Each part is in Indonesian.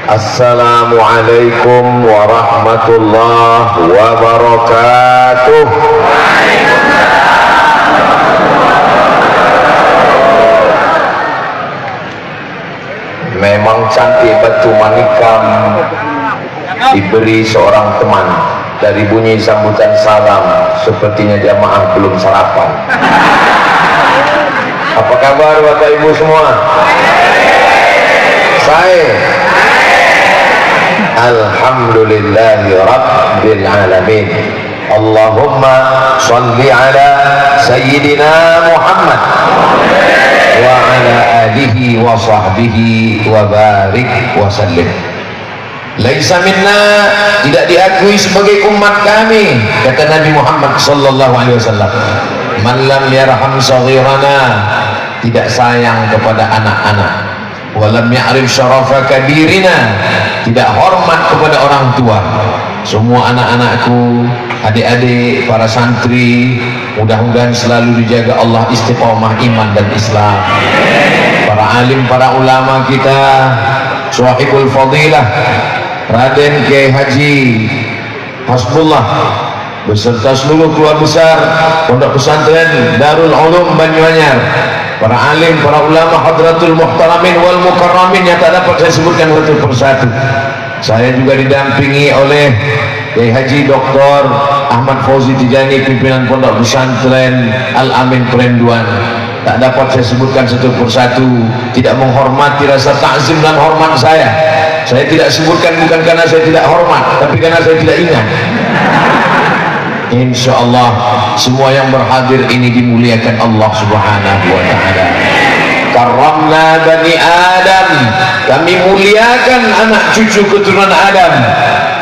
Assalamualaikum warahmatullahi wabarakatuh. Memang cantik batu manikam diberi seorang teman. Dari bunyi sambutan salam sepertinya jamaah belum sarapan. Apa kabar Bapak Ibu semua? Saya alhamdulillahi rabbil alamin. Allahumma salli ala sayyidina Muhammad wa ala alihi wa sahbihi wa barik wa sallim. Laisa minna, tidak diakui sebagai umat kami, kata Nabi Muhammad sallallahu alaihi wasallam, man lam yarham saghirana, tidak sayang kepada anak-anak, wa lam ya'rif syarafa kabirina, tidak hormat kepada orang tua. Semua anak-anakku, adik-adik, para santri, mudah-mudahan selalu dijaga Allah istiqomah iman dan Islam. Para alim, para ulama kita, sahibul fadilah Raden Kiai Haji Hasbullah beserta seluruh keluarga besar Pondok Pesantren Darul Ulum Banyuanyar, para alim, para ulama, hadratul muhtaramin wal mukarramin yang tak dapat saya sebutkan satu persatu. Saya juga didampingi oleh Kiai Haji Dr. Ahmad Fauzi Tijani, pimpinan Pondok Pesantren Al Amin Perenduan. Tak dapat saya sebutkan satu persatu, tidak menghormati rasa takzim dan hormat saya. Saya tidak sebutkan bukan karena saya tidak hormat, tapi karena saya tidak ingat. Insya Allah semua yang berhadir ini dimuliakan Allah Subhanahu wa ta'ala. Karramna bani Adam, kami muliakan anak cucu keturunan Adam.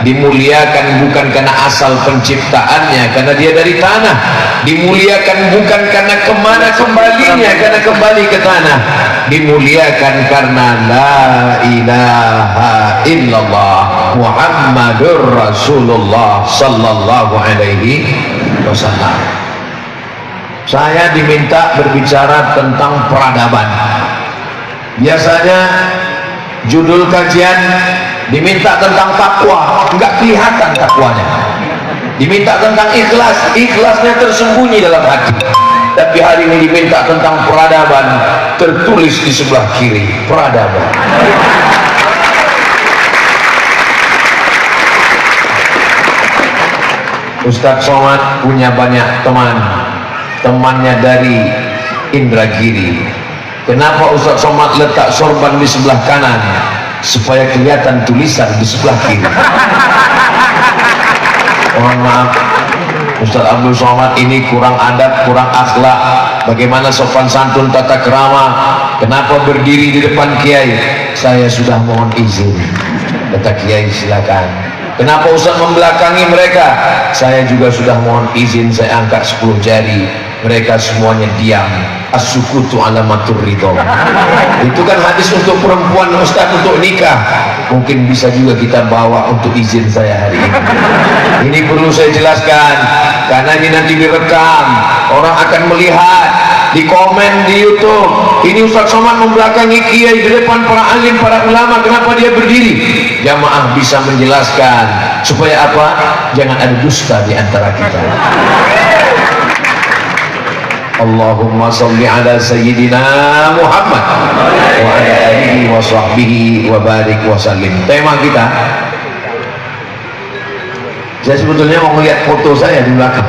Dimuliakan bukan karena asal penciptaannya, karena dia dari tanah. Dimuliakan bukan karena kemana kembalinya, karena kembali ke tanah. Dimuliakan karena la ilaha illallah Muhammadur Rasulullah sallallahu alaihi wasallam. Saya diminta berbicara tentang peradaban. Biasanya judul kajian diminta tentang takwa, enggak kelihatan takwanya. Diminta tentang ikhlas, ikhlasnya tersembunyi dalam hati. Tapi hari ini diminta tentang peradaban, tertulis di sebelah kiri, peradaban. Ustadz Somad punya banyak teman, temannya dari Indragiri. Kenapa Ustadz Somad letak sorban di sebelah kanan? Supaya kelihatan tulisan di sebelah kiri. Mohon maaf, Ustadz Abdul Somad ini kurang adab, kurang akhlak. Bagaimana sopan santun, tata kerama? Kenapa berdiri di depan kiai? Saya sudah mohon izin. Kata kiai, silakan. Kenapa Ustadz membelakangi mereka? Saya juga sudah mohon izin. Saya angkat 10 jari. Mereka semuanya diam. As-sukutu alamatur ridho. Itu kan hadis untuk perempuan, Ustaz, untuk nikah. Mungkin bisa juga kita bawa untuk izin saya hari ini. Ini perlu saya jelaskan, karena ini nanti direkam, orang akan melihat, di komen di YouTube. Ini Ustaz Somad membelakangi kiai di depan para alim, para ulama. Kenapa dia berdiri? Jamaah bisa menjelaskan supaya apa? Jangan ada dusta di antara kita. Allahumma salli ala sayyidina Muhammad wa ala alihi wa sahbihi wa barik wa sallim. Tema kita, saya sebetulnya mau melihat foto saya di belakang.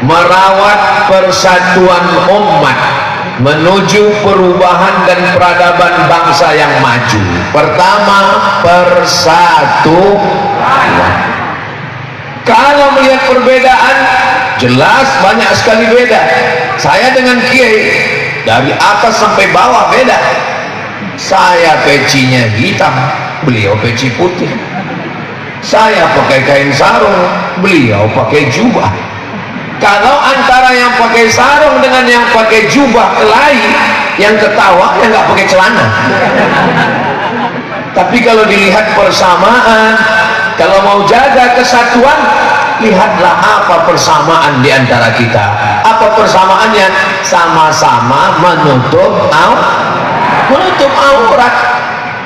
Merawat persatuan umat menuju perubahan dan peradaban bangsa yang maju. Pertama, persatuan. Kalau melihat perbedaan, jelas banyak sekali beda. Saya dengan kiai dari atas sampai bawah beda. Saya pecinya hitam, beliau peci putih. Saya pakai kain sarung, beliau pakai jubah. Kalau antara yang pakai sarung dengan yang pakai jubah kelahi, yang ketawa yang nggak pakai celana. Tapi kalau dilihat persamaan, kalau mau jaga kesatuan, lihatlah apa persamaan di antara kita. Apa persamaannya? Sama-sama menutup aurat. menutup aurat.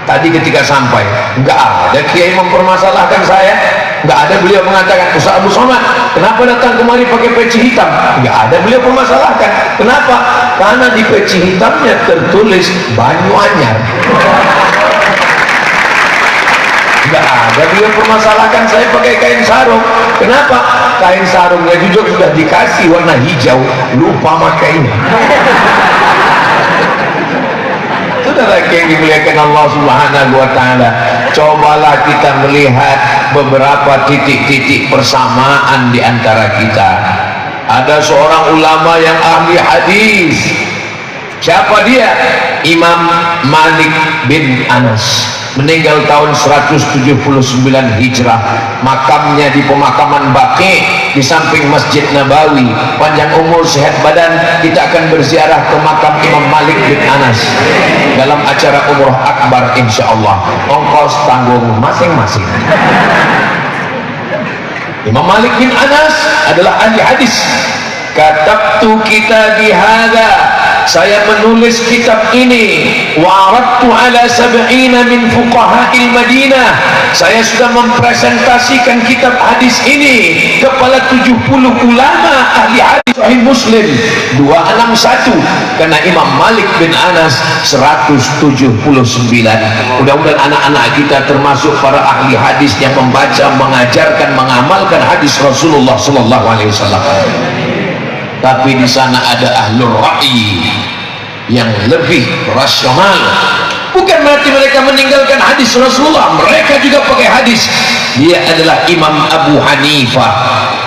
Tadi ketika sampai, enggak ada kiai mempermasalahkan saya, enggak ada beliau mengatakan, Ustaz Abu Somad kenapa datang kemari pakai peci hitam, enggak ada beliau permasalahkan. Kenapa? Karena di peci hitamnya tertulis Banyuanyar. Enggak ada beliau permasalahkan saya pakai kain sarung. Kenapa? Kain sarungnya juga sudah dikasih warna hijau, lupa makainya. Saudara yang dimuliakan Allah Subhanahu wa taala, cobalah kita melihat beberapa titik-titik persamaan di antara kita. Ada seorang ulama yang ahli hadis. Siapa dia? Imam Malik bin Anas, meninggal tahun 179 Hijrah. Makamnya di pemakaman Baqi di samping Masjid Nabawi. Panjang umur sehat badan, kita akan berziarah ke makam Imam Malik bin Anas dalam acara Umroh Akbar insyaallah. Ongkos tanggung masing-masing. Imam Malik bin Anas adalah ahli hadis. Katabtu kitabi hadza, saya menulis kitab ini, wa'aradtu ala sab'ina min fuqaha'il Madinah, saya sudah mempresentasikan kitab hadis ini kepada 70 ulama ahli hadis Sahih Muslim 261, karena Imam Malik bin Anas 179. Mudah-mudahan anak-anak kita termasuk para ahli hadis yang membaca, mengajarkan, mengamalkan hadis Rasulullah sallallahu alaihi wasallam. Tapi di sana ada ahlul ra'i yang lebih rasional. Bukan berarti mereka meninggalkan hadis Rasulullah, mereka juga pakai hadis. Dia adalah Imam Abu Hanifah.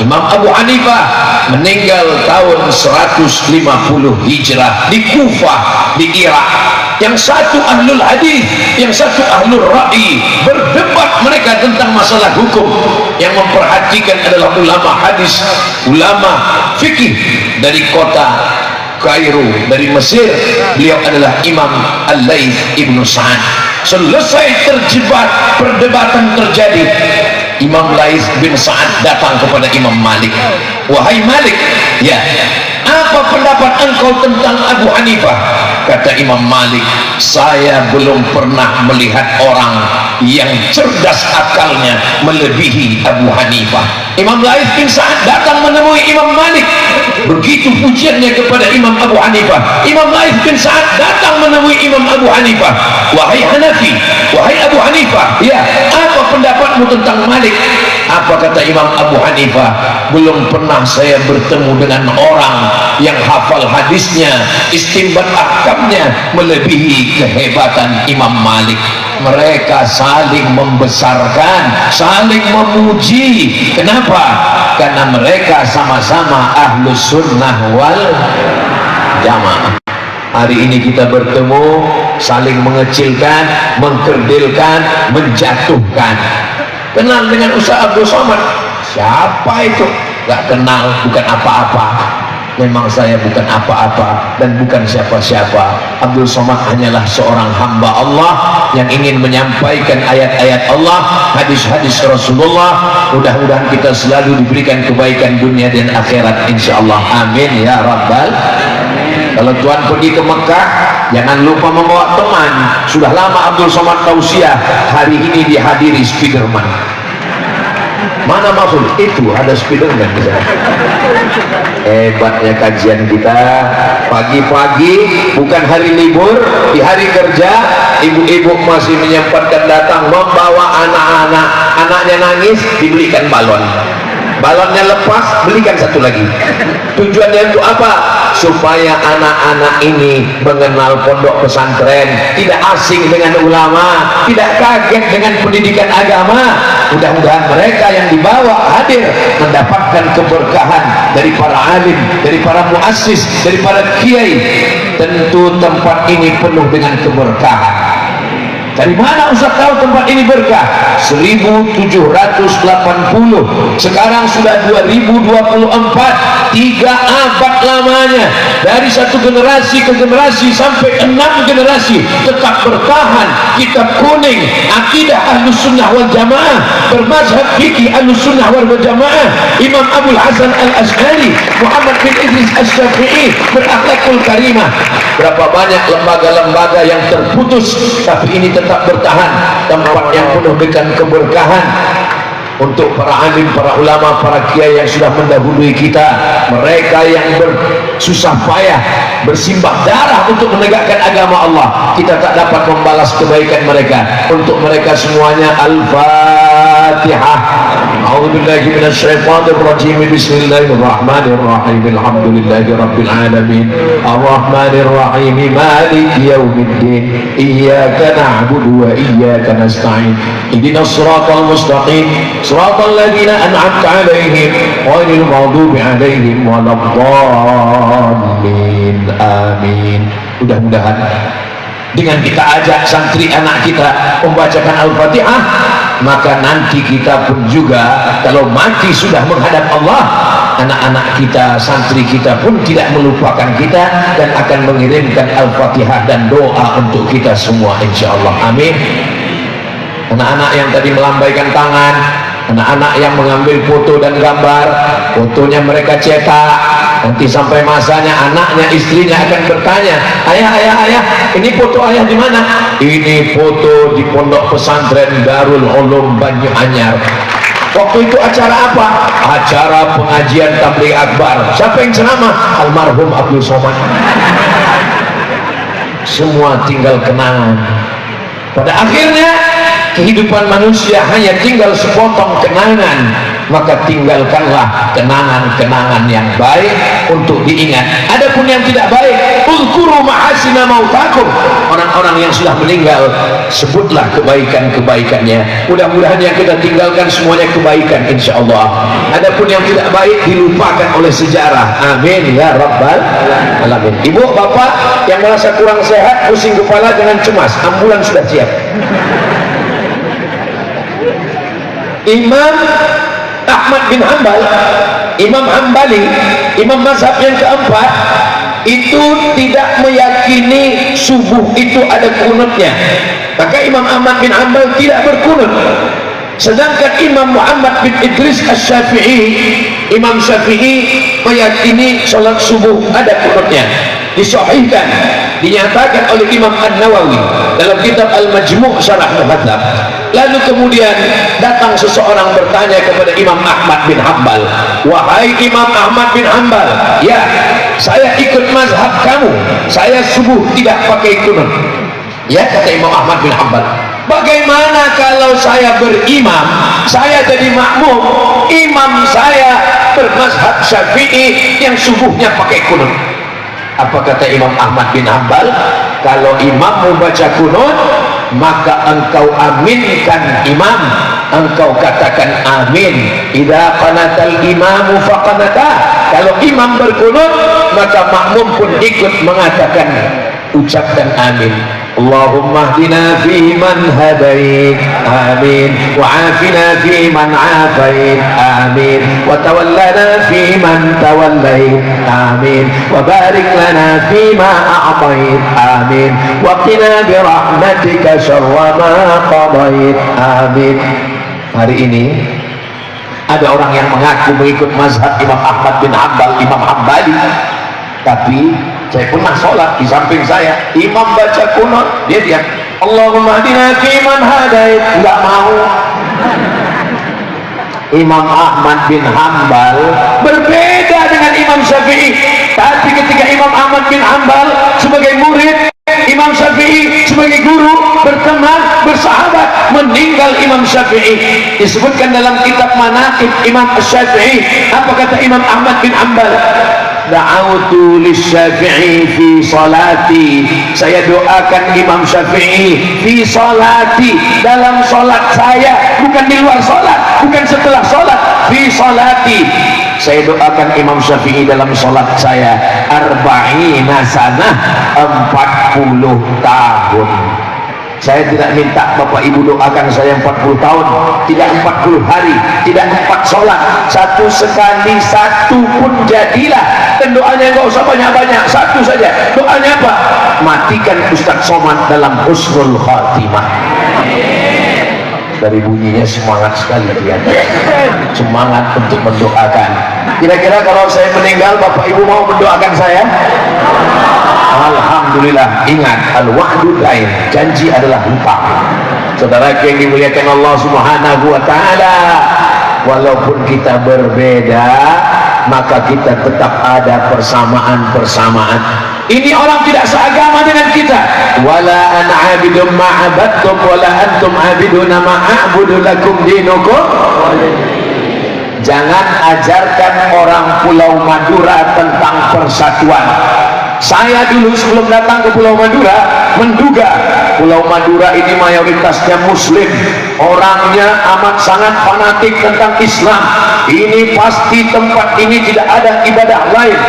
Imam Abu Hanifah meninggal tahun 150 Hijrah di Kufah di Irak. Yang satu ahlul hadis, yang satu ahlul ra'i. Berdebat mereka tentang masalah hukum. Yang memperhatikan adalah ulama hadis, ulama fikih dari kota Kairo, dari Mesir. Beliau adalah Imam Al-Laits Ibnu Sa'ad. Selesai terjebak, perdebatan terjadi, Imam Laits bin Sa'ad datang kepada Imam Malik. Wahai Malik, ya, apa pendapat engkau tentang Abu Hanifah? Kata Imam Malik, saya belum pernah melihat orang yang cerdas akalnya melebihi Abu Hanifah. Imam Laits bin Sa'ad datang menemui Imam Malik. Begitu pujiannya kepada Imam Abu Hanifah. Imam Laits bin Sa'ad datang menemui Imam Abu Hanifah. Wahai Hanafi, wahai Abu Hanifah, ya, apa pendapatmu tentang Malik? Apa kata Imam Abu Hanifah? Belum pernah saya bertemu dengan orang yang hafal hadisnya, istinbat ahkamnya melebihi kehebatan Imam Malik. Mereka saling membesarkan, saling memuji. Kenapa? Karena mereka sama-sama ahlus sunnah wal jamaah. Hari ini kita bertemu, saling mengecilkan, mengkerdilkan, menjatuhkan. Kenal dengan Ustaz Abdul Somad? Siapa itu? Gak kenal, bukan apa-apa. Memang saya bukan apa-apa dan bukan siapa-siapa. Abdul Somad hanyalah seorang hamba Allah yang ingin menyampaikan ayat-ayat Allah, hadis-hadis Rasulullah. Mudah-mudahan kita selalu diberikan kebaikan dunia dan akhirat insyaallah. Amin ya rabbal. Kalau Tuhan pergi ke Mekah, jangan lupa membawa teman. Sudah lama Abdul Somad tausiah, hari ini dihadiri Spiderman. Mana maksud? Itu ada Spiderman di sana. Hebatnya kajian kita. Pagi-pagi, bukan hari libur, di hari kerja, ibu-ibu masih menyempatkan datang membawa anak-anak. Anaknya nangis, dibelikan balon. Balonnya lepas, belikan satu lagi. Tujuannya untuk apa? Supaya anak-anak ini mengenal pondok pesantren, tidak asing dengan ulama, tidak kaget dengan pendidikan agama. Mudah-mudahan mereka yang dibawa hadir mendapatkan keberkahan dari para alim, dari para muassis, dari para kiai. Tentu tempat ini penuh dengan keberkahan. Dari mana Ustaz tahu tempat ini berkah? 1780, sekarang sudah 2024, 3 abad lamanya. Dari satu generasi ke generasi sampai 6 generasi tetap bertahan. Kitab kuning, akidah Ahlus Sunnah wal Jamaah, bermazhab fikih Ahlus Sunnah wal Jamaah, Imam Abdul Hasan Al-Ash'ari, Muhammad bin Idris Asy-Syafi'i, berakhlakul karimah. Berapa banyak lembaga-lembaga yang terputus, tapi ini tetap bertahan. Tempat yang penuh dengan keberkahan untuk para alim, para ulama, para kiai yang sudah mendahului kita, mereka yang bersusah payah, bersimbah darah untuk menegakkan agama Allah. Kita tak dapat membalas kebaikan mereka. Untuk mereka semuanya, Al-Fatihah. A'udzubillahi minasyaitonir rajim. Bismillahirrahmanirrahim. Alhamdulillahi rabbil alamin. Arrahmanir rahim. Maliki yaumiddin. Iyyaka na'budu wa iyyaka nasta'in. Ihdinas siratal mustaqim. Siratal ladzina an'amta 'alaihim ghairil maghdubi 'alaihim waladdallin. Amin. Mudah-mudahan dengan kita ajak santri anak kita membacakan Al-Fatihah, maka nanti kita pun juga kalau mati sudah menghadap Allah, anak-anak kita, santri kita pun tidak melupakan kita dan akan mengirimkan Al-Fatihah dan doa untuk kita semua, insyaallah. Amin. Anak-anak yang tadi melambaikan tangan, anak-anak yang mengambil foto dan gambar, fotonya mereka cetak. Nanti sampai masanya anaknya, istrinya akan bertanya, ayah, ini foto ayah di mana? Ini foto di Pondok Pesantren Darul Ulum Banyuanyar. Waktu itu acara apa? Acara pengajian tabligh akbar. Siapa yang ceramah? Almarhum Abdul Somad. Semua tinggal kenangan. Pada akhirnya kehidupan manusia hanya tinggal sepotong kenangan. Maka tinggalkanlah kenangan-kenangan yang baik untuk diingat. Adapun yang tidak baik, uzkuru mahasina mautakum. Orang-orang yang sudah meninggal, sebutlah kebaikan-kebaikannya. Mudah-mudahan yang kita tinggalkan semuanya kebaikan, insyaallah. Adapun yang tidak baik dilupakan oleh sejarah. Amin ya rabbal alamin. Ibu, bapak yang merasa kurang sehat, pusing kepala, jangan cemas, ambulans sudah siap. Imam Ahmad bin Hanbal, Imam Hambali, imam mazhab yang keempat, itu tidak meyakini subuh itu ada kunutnya. Maka Imam Ahmad bin Hanbal tidak berkunut. Sedangkan Imam Muhammad bin Idris Asy-Syafi'i, Imam Syafi'i meyakini sholat subuh ada kunutnya. Disahihkan, dinyatakan oleh Imam An-Nawawi dalam kitab Al-Majmu' Syarah Muhadzab. Lalu kemudian datang seseorang bertanya kepada Imam Ahmad bin Hanbal, wahai Imam Ahmad bin Hanbal, ya, saya ikut mazhab kamu, saya subuh tidak pakai kunut. Ya, kata Imam Ahmad bin Hanbal, bagaimana kalau saya berimam, saya jadi makmum, imam saya bermazhab Syafi'i yang subuhnya pakai kunut? Apa kata Imam Ahmad bin Hanbal? Kalau imam membaca kunut, maka engkau aminkan imam, engkau katakan amin. Idza qanatal imamu faqanata. Kalau imam berkunut, maka makmum pun ikut mengatakan, ucapkan amin. Allahumma hdina fi man hadait, amin, wa afina fi man afait, amin, wa tawallana fi man tawallait, amin, wa barik lana fi ma a'tait, amin, wa qina bi rahmatika syarra ma qadait, amin. Hari ini ada orang yang mengaku mengikut mazhab Imam Ahmad bin Hanbal, Imam Hambali, tapi saya pernah sholat di samping saya, imam baca kunut, dia diam, Allahumma hdina fi man hadait, enggak mau. Imam Ahmad bin Hanbal berbeda dengan Imam Syafi'i. Tapi ketika Imam Ahmad bin Hanbal sebagai murid, Imam Syafi'i sebagai guru, berteman, bersahabat, meninggal Imam Syafi'i. Disebutkan dalam kitab Manaqib Imam Syafi'i, apa kata Imam Ahmad bin Hanbal? Da'autu lisyafi'i fi salati, saya doakan Imam Syafi'i fi salati, dalam salat saya, bukan di luar salat, bukan setelah salat. Fi salati, saya doakan Imam Syafi'i dalam salat saya, arba'ina sanah, 40 tahun. Saya tidak minta Bapak Ibu doakan saya 40 tahun, tidak 40 hari, tidak 4 sholat, satu sekali, satu pun jadilah. Dan doanya nggak usah banyak-banyak, satu saja. Doanya apa? Matikan Ustadz Somad dalam husnul khatimah. Dari bunyinya semangat sekali dia, semangat untuk mendoakan. Kira-kira kalau saya meninggal, Bapak Ibu mau mendoakan saya? Alhamdulillah. Ingat, al-wa'du dain, janji adalah hutang. Saudara yang dimuliakan Allah Subhanahu wa ta'ala, walaupun kita berbeda, maka kita tetap ada persamaan-persamaan. Ini orang tidak seagama dengan kita. Wala an abidum ma'abadtum wala antum abiduna ma'abudu lakum dinukum. Jangan ajarkan orang Pulau Madura tentang persatuan. Saya dulu sebelum datang ke Pulau Madura menduga Pulau Madura ini mayoritasnya muslim, orangnya amat sangat fanatik tentang Islam. Ini pasti tempat ini tidak ada ibadah lain.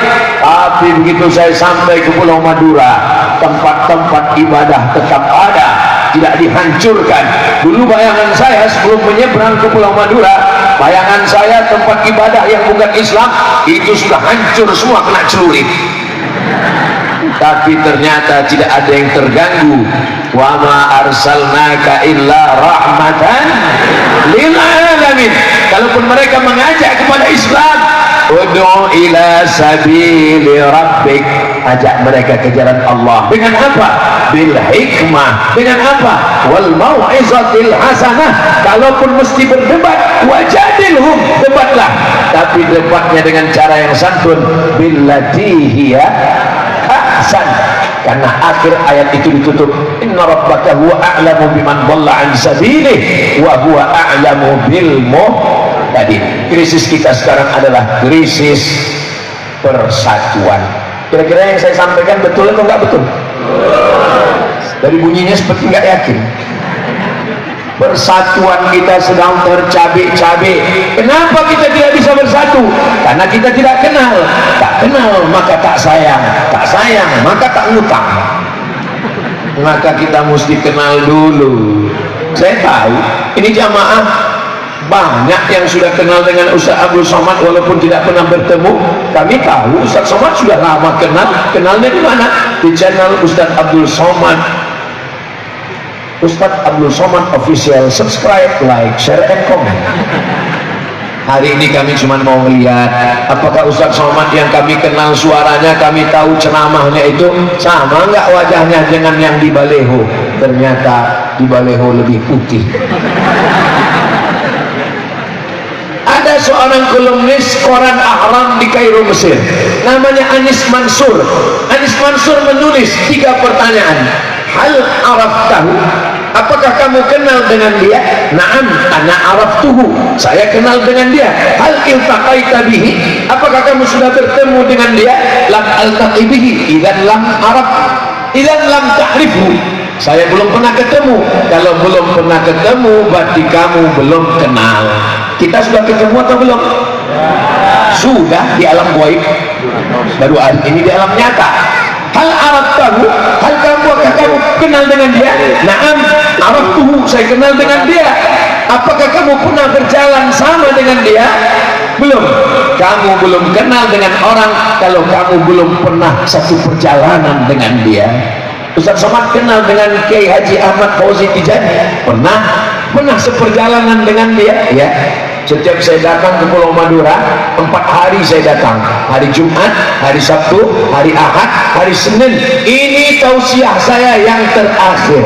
Tapi begitu saya sampai ke Pulau Madura, tempat-tempat ibadah tetap ada, tidak dihancurkan. Dulu bayangan saya sebelum menyeberang ke Pulau Madura, bayangan saya tempat ibadah yang bukan Islam itu sudah hancur semua, kena celurit. Tapi ternyata tidak ada yang terganggu. Wa ma arsalnaka illa rahmatan lil alamin. Kalaupun mereka mengajak kepada Islam, ud'u ila sabili rabbik, ajak mereka ke jalan Allah. Dengan apa? Bil hikmah. Dengan apa? Wal mau'izatil hasanah. Kalaupun mesti berdebat, wajadilhum, debatlah, tapi debatnya dengan cara yang santun. Billati hiya ahsan. Karena akhir ayat itu ditutup, inna rabbaka huwa a'lamu biman dhalla an sabilih wa huwa a'lamu bil muhtadin. Krisis kita sekarang adalah krisis persatuan. Kira-kira yang saya sampaikan betul atau enggak betul? Dari bunyinya seperti enggak yakin. Persatuan kita sedang tercabik-cabik. Kenapa kita tidak bisa bersatu? Karena kita tidak kenal. Tak kenal maka tak sayang, tak sayang maka tak ngutang. Maka kita mesti kenal dulu. Saya tahu ini jamaah banyak yang sudah kenal dengan Ustaz Abdul Somad walaupun tidak pernah bertemu. Kami tahu Ustaz Somad sudah lama kenal. Kenalnya di mana? Di channel Ustaz Abdul Somad. Ustadz Abdul Somad Official. Subscribe, like, share, and comment. Hari ini kami cuma mau melihat apakah Ustadz Somad yang kami kenal suaranya, kami tahu ceramahnya itu sama nggak wajahnya dengan yang di Baleho. Ternyata di Baleho lebih putih. Ada seorang kolumnis koran Ahram di Kairo, Mesir, namanya Anis Mansur. Anis Mansur menulis 3 pertanyaan. Hal araftahu, apakah kamu kenal dengan dia? Naam, ana araftuhu, saya kenal dengan dia. Hal iltaqaita bihi, apakah kamu sudah bertemu dengan dia? Lam altaqi bihi, idzan lam araf, idzan lam ta'rifhu, saya belum pernah ketemu. Kalau belum pernah ketemu berarti kamu belum kenal. Kita sudah ketemu atau belum? Sudah di alam gaib, baru hari ini di alam nyata. Hal araftahu, hal apakah kamu kenal dengan dia? Naam, araftuhu, saya kenal dengan dia. Apakah kamu pernah berjalan sama dengan dia? Belum. Kamu belum kenal dengan orang kalau kamu belum pernah satu perjalanan dengan dia. Ustaz Somad kenal dengan Kiai Haji Ahmad Fauzi Tijani. Pernah seperjalanan dengan dia, ya. Setiap saya datang ke Pulau Madura, 4 hari saya datang. Hari Jumat, hari Sabtu, hari Ahad, hari Senin. Ini tausiah saya yang terakhir.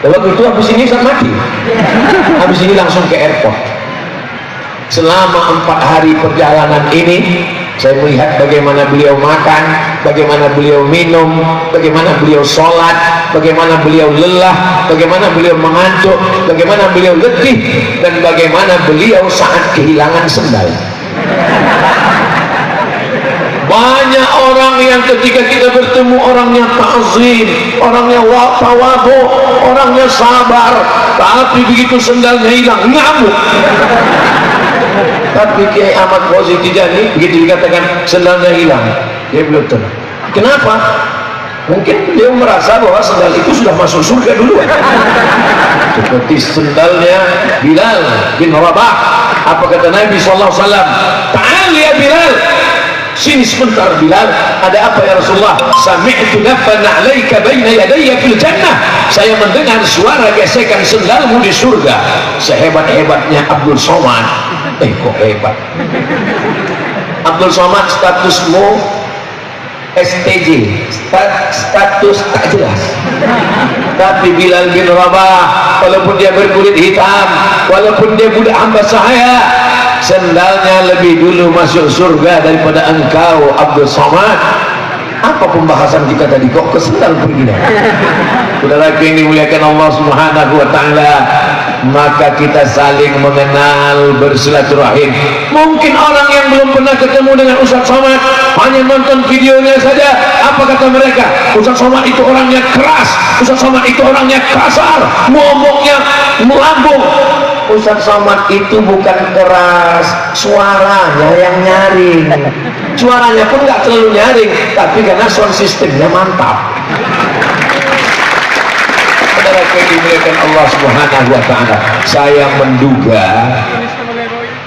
Kalau gitu habis ini saya mati. Habis ini langsung ke airport. Selama 4 hari perjalanan ini, saya melihat bagaimana beliau makan, bagaimana beliau minum, bagaimana beliau sholat, bagaimana beliau lelah, bagaimana beliau mengantuk, bagaimana beliau letih, dan bagaimana beliau saat kehilangan sendal. Banyak orang yang ketika kita bertemu orangnya ta'zim, orangnya tawadhu, orangnya sabar, tapi begitu sendalnya hilang ngamuk. Tapi Kiai Ahmad Fauzi Tijani begitu dikatakan sendalnya hilang, dia belum tahu. Kenapa? Mungkin beliau merasa bahwa sendal itu sudah masuk surga duluan. Seperti sendalnya Bilal bin Rabah. Apa kata Nabi SAW? Ta'al ya Bilal, sini sebentar Bilal. Ada apa ya Rasulullah? Sami'tu nafan 'alaika baina yadayya fil jannah. Saya mendengar suara gesekan sendalmu di surga. Sehebat-hebatnya Abdul Somad. Kok hebat? Abdul Somad statusmu STJ, status tak jelas. Tapi Bilal bin Rabah, walaupun dia berkulit hitam, walaupun dia budak hamba sahaya, sendalnya lebih dulu masuk surga daripada engkau Abdul Somad. Apa pembahasan kita tadi? Kok ke sendal pergi? Saudara yang dimuliakan Allah Subhanahu wa taala, maka kita saling mengenal, bersilaturahim. Mungkin orang yang belum pernah ketemu dengan Ustaz Somad hanya nonton videonya saja. Apa kata mereka? Ustaz Somad itu orangnya keras, Ustaz Somad itu orangnya kasar, ngomongnya melambung. Ustaz Somad itu bukan keras, suaranya yang nyaring. Suaranya pun nggak terlalu nyaring, tapi karena sound systemnya mantap. Saudara yang dimuliakan Allah Subhanahu wa taala, saya menduga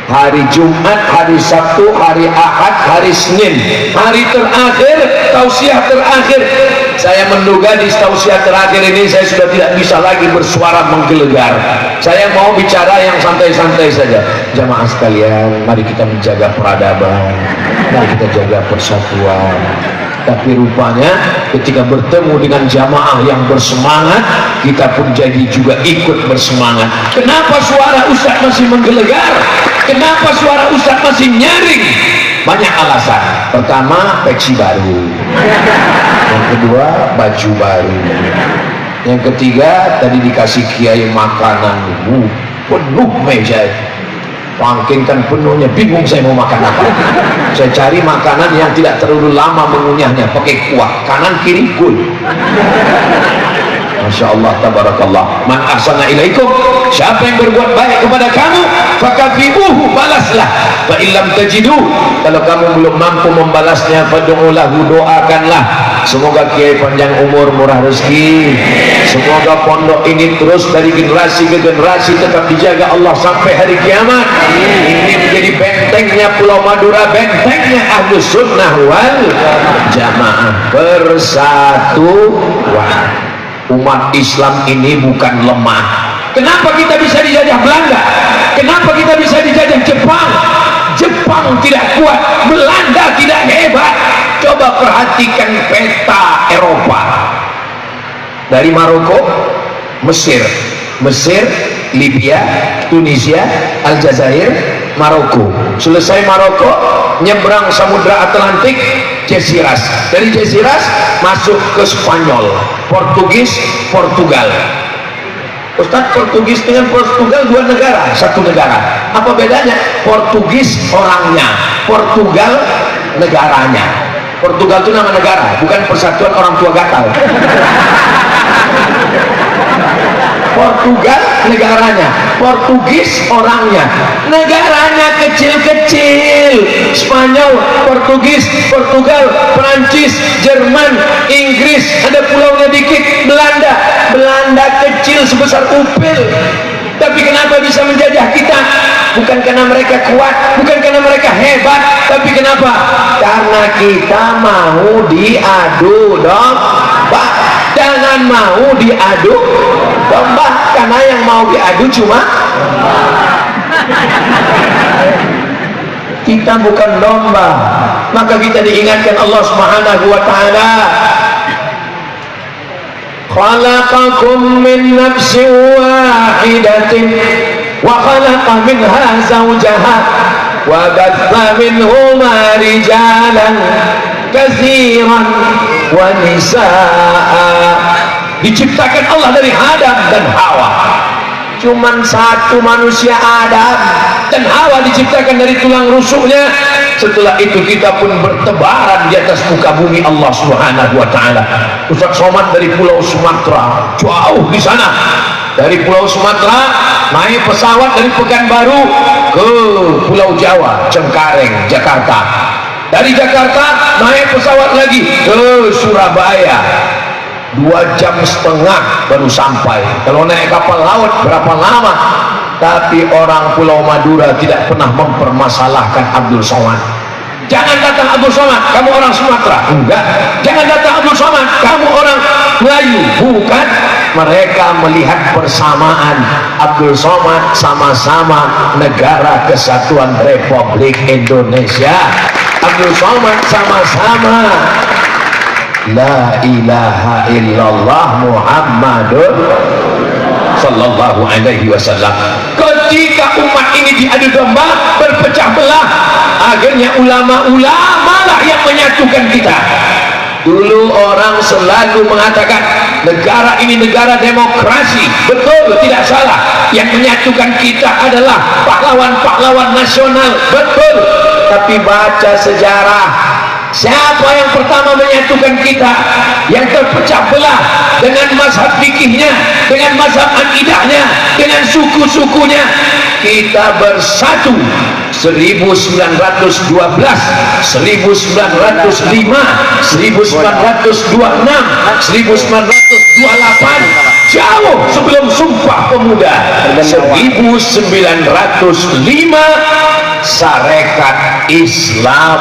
hari Jumat, hari Sabtu, hari Ahad, hari Senin, hari terakhir, tausiah terakhir, saya menduga di tausiah terakhir ini saya sudah tidak bisa lagi bersuara menggelegar. Saya mau bicara yang santai-santai saja. Jamaah sekalian, mari kita menjaga peradaban, mari kita jaga persatuan. Tapi rupanya ketika bertemu dengan jamaah yang bersemangat, kita pun jadi juga ikut bersemangat. Kenapa suara Ustaz masih menggelegar? Kenapa suara Ustaz masih nyaring? Banyak alasan. Pertama, peci baru. Yang kedua, baju baru. Yang ketiga, tadi dikasih kiai makanan penuh meja. Pangking kan penuhnya, bingung saya mau makan apa. Saya cari makanan yang tidak terlalu lama mengunyahnya, pakai kuah kanan kiri gul. Masya Allah, tabarakallah. Man ahsana ilaikum, siapa yang berbuat baik kepada kamu, fakafi'uhu, balaslah. Fa illam tajidu, kalau kamu belum mampu membalasnya, fad'ulahu, doakanlah. Semoga kiai panjang umur, murah rezeki. Semoga pondok ini terus dari generasi ke generasi tetap dijaga Allah sampai hari kiamat. Ini menjadi bentengnya Pulau Madura, bentengnya Ahlus Sunnah wal Jamaah. Persatuan. Umat Islam ini bukan lemah. Kenapa kita bisa dijajah Belanda? Kenapa kita bisa dijajah Jepang? Jepang tidak kuat, Belanda tidak hebat. Coba perhatikan peta Eropa. Dari Maroko, Mesir, Libya, Tunisia, Aljazair, Maroko. Selesai Maroko, nyebrang Samudra Atlantik, Jesiras. Dari Jesiras masuk ke Spanyol, Portugis, Portugal. Ustaz, Portugis dengan Portugal dua negara, satu negara. Apa bedanya? Portugis orangnya, Portugal negaranya. Portugal itu nama negara, bukan persatuan orang tua gatal. Portugal negaranya, Portugis orangnya. Negaranya kecil-kecil. Spanyol, Portugis, Portugal, Perancis, Jerman, Inggris, ada pulaunya dikit. Belanda kecil sebesar upil. Tapi kenapa bisa menjajah kita? Bukan karena mereka kuat, bukan karena mereka hebat, tapi kenapa? Karena kita mau diadu domba. Jangan mau diadu domba, karena yang mau diadu cuma kita, bukan domba. Maka kita diingatkan Allah Subhanahu wa taala, khalaqakum min nafsin wahidatin wa khalaqa minha zawjaha wa batha minhuma rijalan katsiran wa nisaa. Diciptakan Allah dari Adam dan Hawa. Cuman satu manusia, Adam, dan Hawa diciptakan dari tulang rusuknya. Setelah itu kita pun bertebaran di atas muka bumi Allah Subhanahu wa taala. Ustaz Somad dari Pulau Sumatera, jauh di sana. Dari Pulau Sumatera naik pesawat dari Pekanbaru ke Pulau Jawa, Cengkareng, Jakarta. Dari Jakarta naik pesawat lagi ke Surabaya, 2,5 jam baru sampai. Kalau naik kapal laut berapa lama? Tapi orang Pulau Madura tidak pernah mempermasalahkan Abdul Somad. Jangan datang Abdul Somad, kamu orang Sumatera. Enggak. Jangan datang Abdul Somad, kamu orang Melayu. Bukan. Mereka melihat persamaan. Abdul Somad sama-sama Negara Kesatuan Republik Indonesia. Abdul Somad sama-sama La ilaha illallah Muhammadun sallallahu alaihi wasallam. Ketika umat ini diadu domba, berpecah belah, akhirnya ulama-ulama lah yang menyatukan kita. Dulu orang selalu mengatakan negara ini negara demokrasi. Betul, tidak salah. Yang menyatukan kita adalah pahlawan-pahlawan nasional. Betul. Tapi baca sejarah, siapa yang pertama menyatukan kita, yang terpecah belah dengan mazhab fikihnya, dengan mazhab akidahnya, dengan suku-sukunya? Kita bersatu 1912, 1905, 1926, 1928, jauh sebelum Sumpah Pemuda. 1905 Sarekat Islam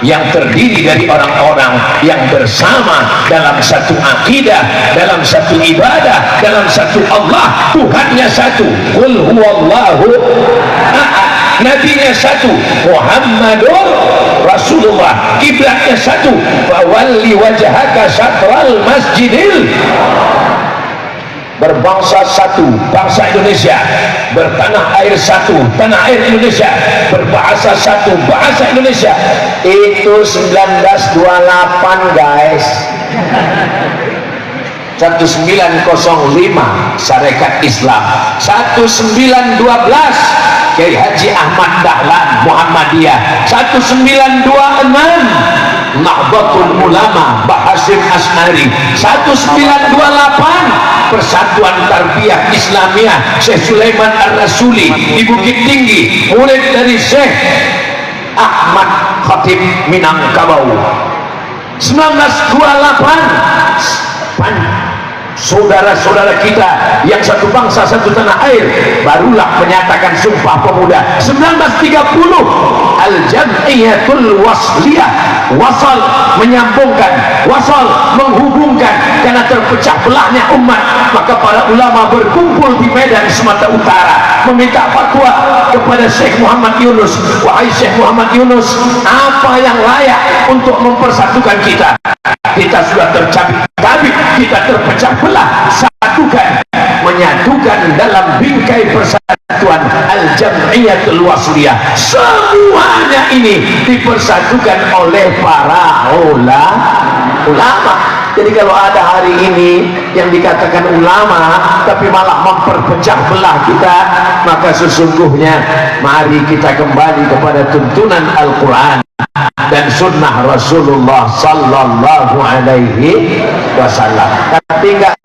yang terdiri dari orang-orang yang bersama dalam satu akidah, dalam satu ibadah, dalam satu Allah. Tuhannya satu, qul huwallahu ahad, nabinya satu, Muhammadur Rasulullah, kiblatnya satu, fawalli wajhaka syatral masjidil. Berbangsa satu, bangsa Indonesia. Bertanah air satu, tanah air Indonesia. Berbahasa satu, bahasa Indonesia. Itu 1928 guys. 1905 Sarekat Islam. 1912 Kiai Haji Ahmad Dahlan Muhammadiyah. 1926 Nahdlatul Ulama Mbah Hasyim As'ari. 1928 Persatuan Tarbiyah Islamiyah Syekh Sulaiman Ar-Rasuli di Bukit Tinggi, murid dari Syekh Ahmad Khatib Minangkabau. 1928 saudara-saudara kita yang satu bangsa satu tanah air barulah menyatakan Sumpah Pemuda. 1930 Al-Jam'iyatul Wasliyah, wasal menyambungkan, wasal menghubungkan. Karena terpecah belahnya umat, maka para ulama berkumpul di Medan Sumatera Utara meminta fatwa kepada Syekh Muhammad Yunus. Wahai Syekh Muhammad Yunus, apa yang layak untuk mempersatukan kita? Kita sudah tercabik-cabik, kita terpecah belah. Satukan, menyatukan dalam bingkai persatuan Al-Jam'iyatul Wasliyah. Semuanya ini dipersatukan oleh para ulama. Jadi kalau ada hari ini yang dikatakan ulama tapi malah memperpecah belah kita, maka sesungguhnya mari kita kembali kepada tuntunan Al-Quran dan sunnah Rasulullah sallallahu alaihi wasallam. Tapi enggak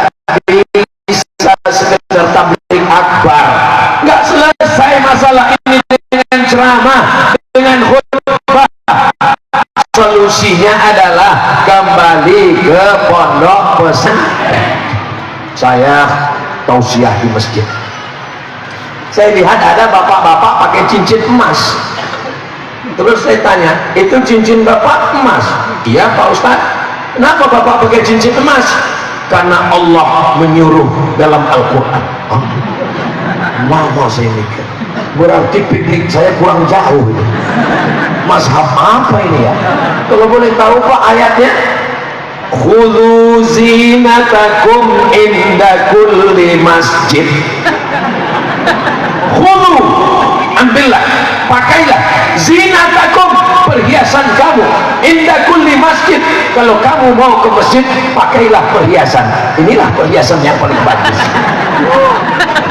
bisa sekedar tabligh akbar, enggak selesai masalah ini dengan ceramah, dengan khutbah. Solusinya adalah kembali ke pondok pesantren. Saya tausiah di masjid, saya lihat ada bapak-bapak pakai cincin emas. Terus saya tanya, itu cincin bapak emas? Iya Pak Ustadz. Kenapa bapak pakai cincin emas? Karena Allah menyuruh dalam Al-Quran. Oh, lama saya mikir, berarti piknik saya kurang jauh. Mazhab apa ini ya? Kalau boleh tahu Pak ayatnya, khudhu zinatakum inda kulli masjid. Khudhu, ambillah, pakailah zinatakum, perhiasan kamu, inda kulli masjid. Kalau kamu mau ke masjid, pakailah perhiasan. Inilah perhiasan yang paling bagus.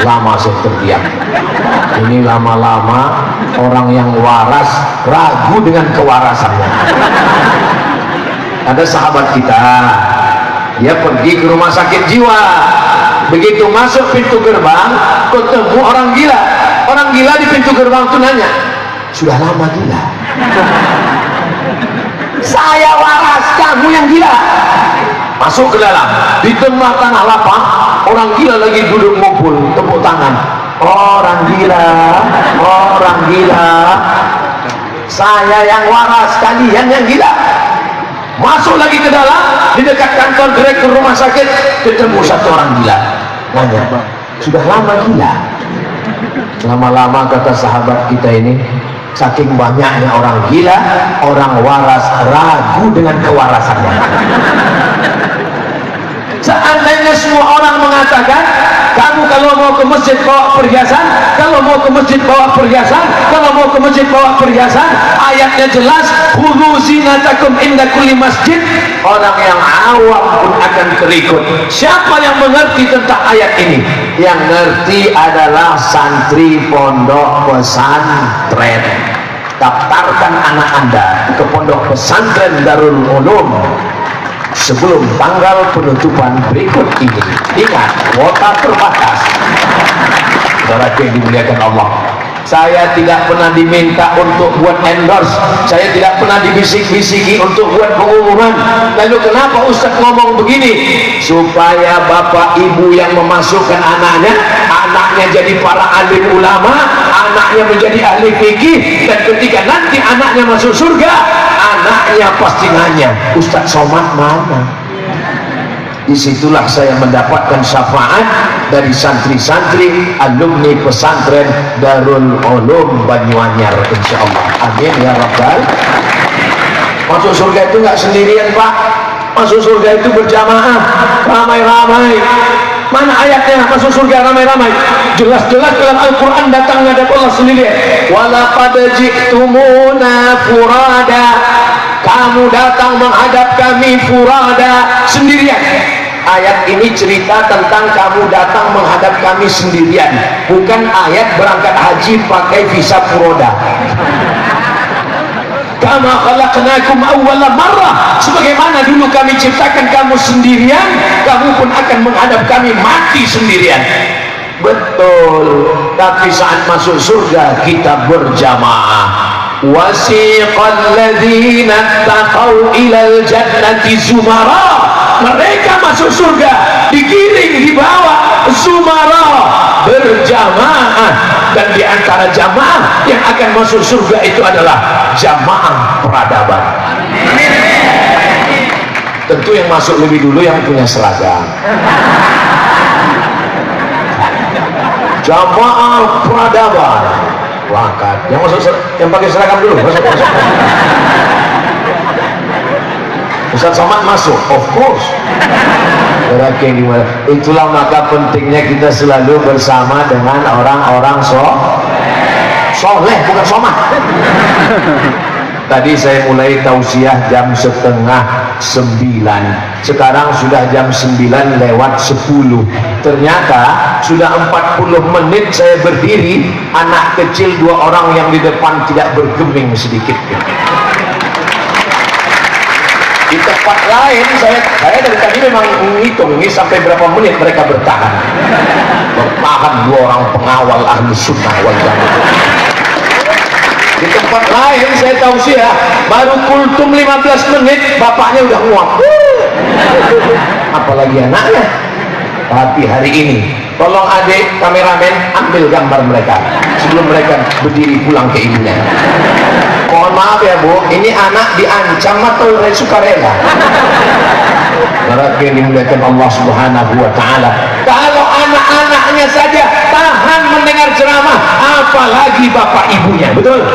Lama saya terdiam. Ini lama-lama orang yang waras ragu dengan kewarasannya. Ada sahabat kita, dia pergi ke rumah sakit jiwa. Begitu masuk pintu gerbang, ketemu orang gila. Orang gila di pintu gerbang itu nanya, sudah lama gila? Saya waras, kamu yang gila. Masuk ke dalam, di tengah tanah lapang, orang gila lagi duduk ngumpul, tepuk tangan. Orang gila, orang gila. Saya yang waras, kalian yang gila. Masuk lagi ke dalam, di dekat kantor direktur rumah sakit, ketemu satu orang gila. Nanya, sudah lama gila? Lama-lama, kata sahabat kita ini, saking banyaknya orang gila, orang waras ragu dengan kewarasannya. Seandainya semua orang mengatakan, kamu kalau mau ke masjid bawa perhiasan, kalau mau ke masjid bawa perhiasan, kalau mau ke masjid bawa perhiasan, ayatnya jelas, khudhu zinatakum inda kulli masjid. Orang yang awam pun akan terikut. Siapa yang mengerti tentang ayat ini? Yang ngerti adalah santri pondok pesantren. Daftarkan anak Anda ke pondok pesantren Darul Ulum sebelum tanggal penutupan berikut ini. Ingat, kuota terbatas. Saudara yang dimuliakan Allah, saya tidak pernah diminta untuk buat endorse, saya tidak pernah dibisik-bisiki untuk buat pengumuman. Lalu kenapa Ustaz ngomong begini? Supaya bapak ibu yang memasukkan anaknya, anaknya jadi para alim ulama, anaknya menjadi ahli fikih, dan ketika nanti anaknya masuk surga, anaknya pasti nanya, Ustaz Somad mana? Disitulah saya mendapatkan syafaat dari santri-santri alumni pesantren Darul Ulum Banyuanyar, insyaallah. Amin ya rabbal. Masuk surga itu nggak sendirian, Pak. Masuk surga itu berjamaah, ramai-ramai. Mana ayatnya masuk surga ramai-ramai? Jelas-jelas dalam Al-Quran datang ada Allah sendiri. Walaqad ji'tumuna furada. Kamu datang menghadap kami furada, sendirian. Ayat ini cerita tentang kamu datang menghadap kami sendirian, bukan ayat berangkat haji pakai visa furoda. Kama khalaqnakum awwala marrah, sebagaimana dulu kami ciptakan kamu sendirian, kamu pun akan menghadap kami mati sendirian. Betul, tapi saat masuk surga kita berjamaah. Wasiqal ladzina taqaw ilal jannati zumara. Mereka masuk surga digiring, dibawa zumara, berjamaah. Dan di antara jamaah yang akan masuk surga itu adalah jamaah peradaban. Tentu yang masuk lebih dulu yang punya seragam. Jamaah peradaban berangkat. Yang masuk, yang pakai seragam dulu, masuk. Ustaz Somad masuk, of course. Itulah maka pentingnya kita selalu bersama dengan orang-orang soleh, bukan somad. Tadi saya mulai tausiah jam 8:30. Sekarang sudah jam 9 lewat 10. Ternyata sudah 40 menit saya berdiri, anak kecil 2 orang yang di depan tidak bergeming sedikit. Di tempat lain saya dari tadi memang menghitung ini sampai berapa menit mereka bertahan 2 orang pengawal ahli sunnah wal jamaah. Di tempat lain saya tausiah baru kultum 15 menit bapaknya udah nguap, apalagi anaknya. Tapi hari ini tolong adik kameramen ambil gambar mereka sebelum mereka berdiri pulang ke ibunya. Mohon maaf ya Bu, ini anak diancam atau sukarela? Berarti dimuliakan Allah Subhanahu wa Ta'ala. Kalau anak-anaknya saja tahan mendengar ceramah, apalagi bapak ibunya, betul?